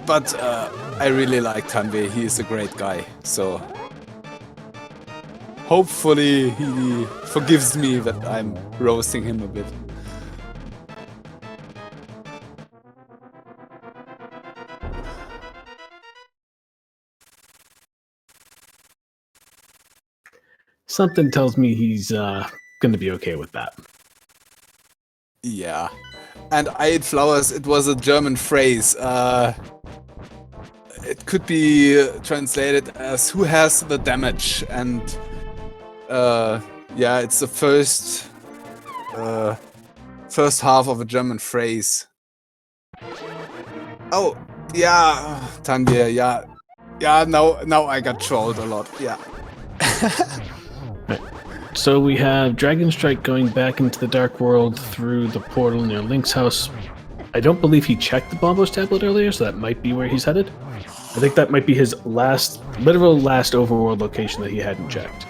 But I really like Tanwe. He is a great guy. So hopefully he forgives me that I'm roasting him a bit. Something tells me he's going to be okay with that. Yeah. And I ate flowers, it was a German phrase. It could be translated as who has the damage, and yeah, it's the first half of a German phrase. Oh, yeah, Tandir, yeah. Yeah, now I got trolled a lot, yeah. Right. So we have Dragonstrike going back into the Dark World through the portal near Link's house. I don't believe he checked the Bombos tablet earlier, so that might be where he's headed. I think that might be his literal last overworld location that he hadn't checked.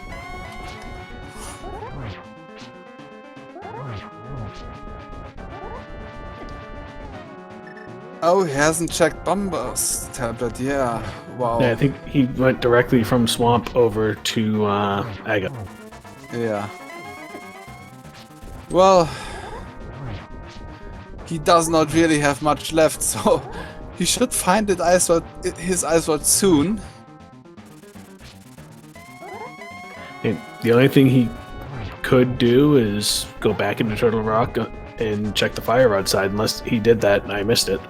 Oh, he hasn't checked Bombos tablet, yeah. Wow. Yeah, I think he went directly from Swamp over to Aga. Yeah. Well, he does not really have much left, so he should find his ice rod soon. And the only thing he could do is go back into Turtle Rock and check the Fire Rod side, unless he did that and I missed it.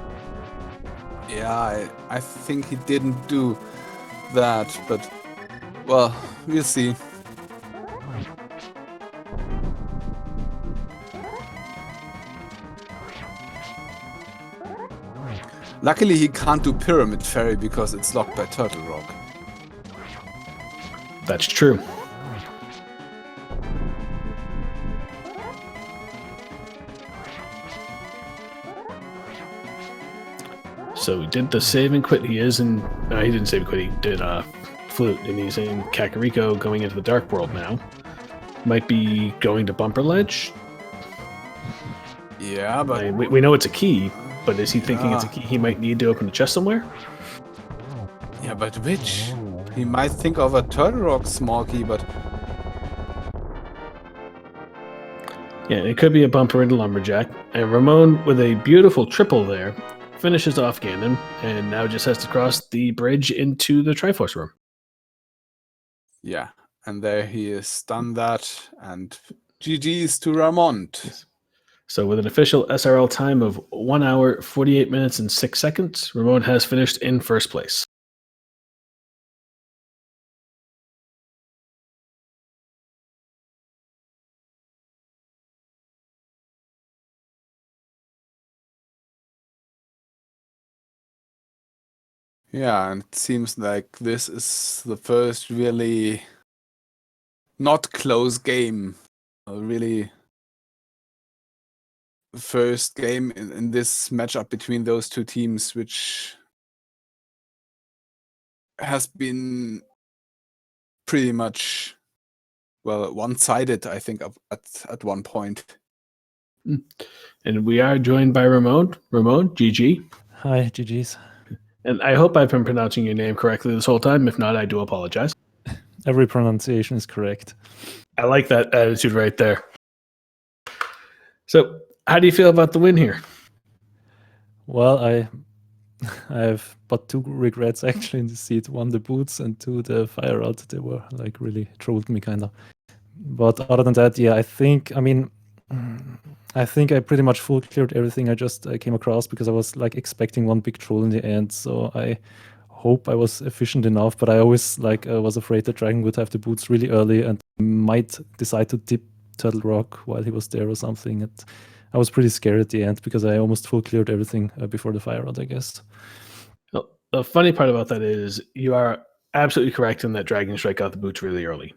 Yeah, I think he didn't do that, but well, we'll see. Luckily he can't do Pyramid Ferry because it's locked by Turtle Rock. That's true. So he did the save and quit. He is in... No, he didn't save and quit. He did Flute, and he's in Kakariko going into the Dark World now. Might be going to Bumper Ledge. Yeah, but... We know it's a key, but is he thinking it's a key he might need to open the chest somewhere? Yeah, but which? He might think of a Turtle Rock small key, but... Yeah, it could be a bumper into Lumberjack. And Ramond, with a beautiful triple there, finishes off Ganon, and now just has to cross the bridge into the Triforce room. Yeah, and there he has done that, and GG's to Ramond. So with an official SRL time of 1 hour, 48 minutes, and 6 seconds, Ramond has finished in first place. Yeah, and it seems like this is the first really not close game. Really first game in this matchup between those two teams, which has been pretty much, well, one-sided, I think, at one point. And we are joined by Ramond. Ramond, GG. Hi, GG's. And I hope I've been pronouncing your name correctly this whole time. If not, I do apologize. Every pronunciation is correct. I like that attitude right there. So, how do you feel about the win here? Well, I have but two regrets actually in the seat. One, the boots, and two, the fire out. They were like really trolled me kind of. But other than that, yeah, I think I pretty much full cleared everything I just came across, because I was like expecting one big troll in the end. So I hope I was efficient enough, but I always was afraid that Dragon would have the boots really early and might decide to dip Turtle Rock while he was there or something. And I was pretty scared at the end because I almost full cleared everything before the fire rod, I guess. Well, the funny part about that is you are absolutely correct in that Dragonstrike got the boots really early.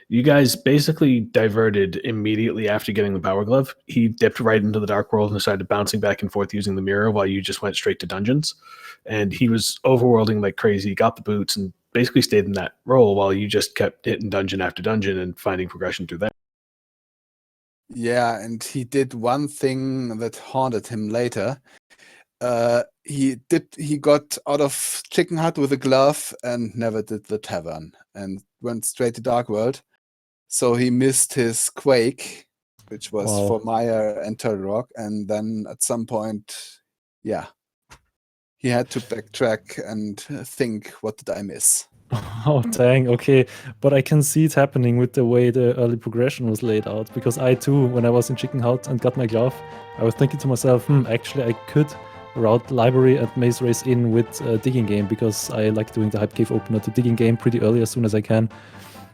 You guys basically diverted immediately after getting the Power Glove. He dipped right into the Dark World and started bouncing back and forth using the mirror while you just went straight to dungeons. And he was overworlding like crazy, got the boots, and basically stayed in that role while you just kept hitting dungeon after dungeon and finding progression through that. Yeah, and he did one thing that haunted him later. He got out of Chicken Hut with a glove and never did the tavern and went straight to Dark World. So he missed his Quake, which was for Maya and Turtle Rock, and then at some point, yeah, he had to backtrack and think, what did I miss? Oh, dang. Okay. But I can see it happening with the way the early progression was laid out, because I too, when I was in Chicken Hut and got my glove, I was thinking to myself, actually I could route Library and Maze Race in with Digging Game, because I like doing the Hype Cave opener to Digging Game pretty early as soon as I can.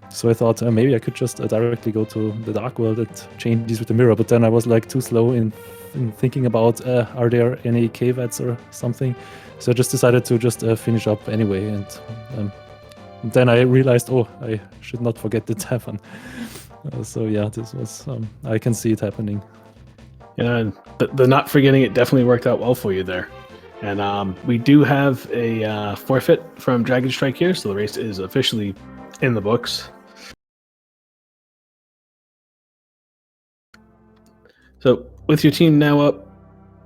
So I thought maybe I could just directly go to the Dark World and change these with the mirror, but then I was like too slow in thinking about are there any cave ads or something. So I just decided to just finish up anyway, and then I realized, I should not forget the tavern. So yeah, this was, I can see it happening. Yeah, the not forgetting it definitely worked out well for you there. And we do have a forfeit from Dragonstrike here, so the race is officially in the books. So with your team now up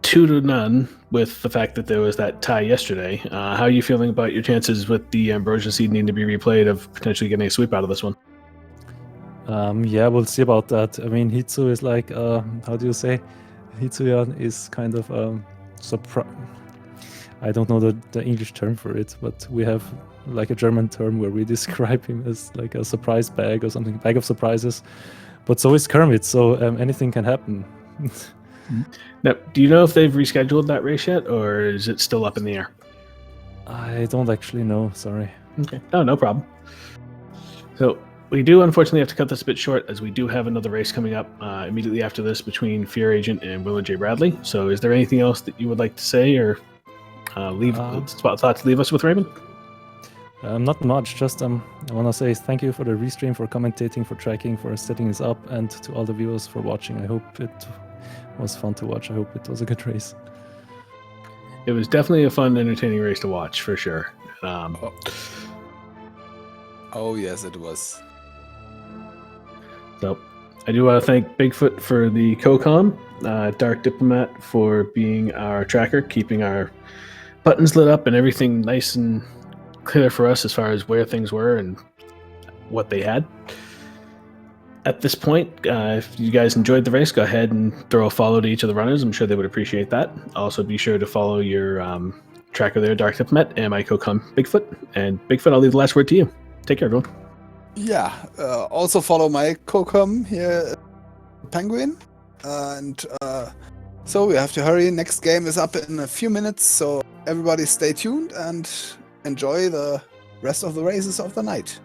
2-0 with the fact that there was that tie yesterday, how are you feeling about your chances with the Ambrosia Seed needing to be replayed of potentially getting a sweep out of this one? Yeah, we'll see about that. I mean, Hitsu is like, how do you say? Hitsuya is kind of I don't know the English term for it, but we have like a German term where we describe him as like a surprise bag or something, bag of surprises. But so is Kermit, so anything can happen. Now, do you know if they've rescheduled that race yet, or is it still up in the air? I don't actually know, sorry. Okay, no problem. So we do unfortunately have to cut this a bit short, as we do have another race coming up immediately after this between Fear Agent and Willard J. Bradley. So is there anything else that you would like to say, or thoughts to leave us with, Raymond? Not much, just I want to say thank you for the restream, for commentating, for tracking, for setting this up, and to all the viewers for watching. I hope it was fun to watch. I hope it was a good race. It was definitely a fun, entertaining race to watch, for sure. Oh yes, it was. So I do want to thank Bigfoot for the co-com, Dark Diplomat for being our tracker, keeping our buttons lit up and everything nice and clear for us as far as where things were and what they had. At this point, if you guys enjoyed the race, go ahead and throw a follow to each of the runners. I'm sure they would appreciate that. Also, be sure to follow your tracker there, Dark Diplomat, and my co-com, Bigfoot. And Bigfoot, I'll leave the last word to you. Take care, everyone. Yeah, also follow my co-com here, Penguin, And so we have to hurry. Next game is up in a few minutes, so everybody stay tuned and enjoy the rest of the races of the night.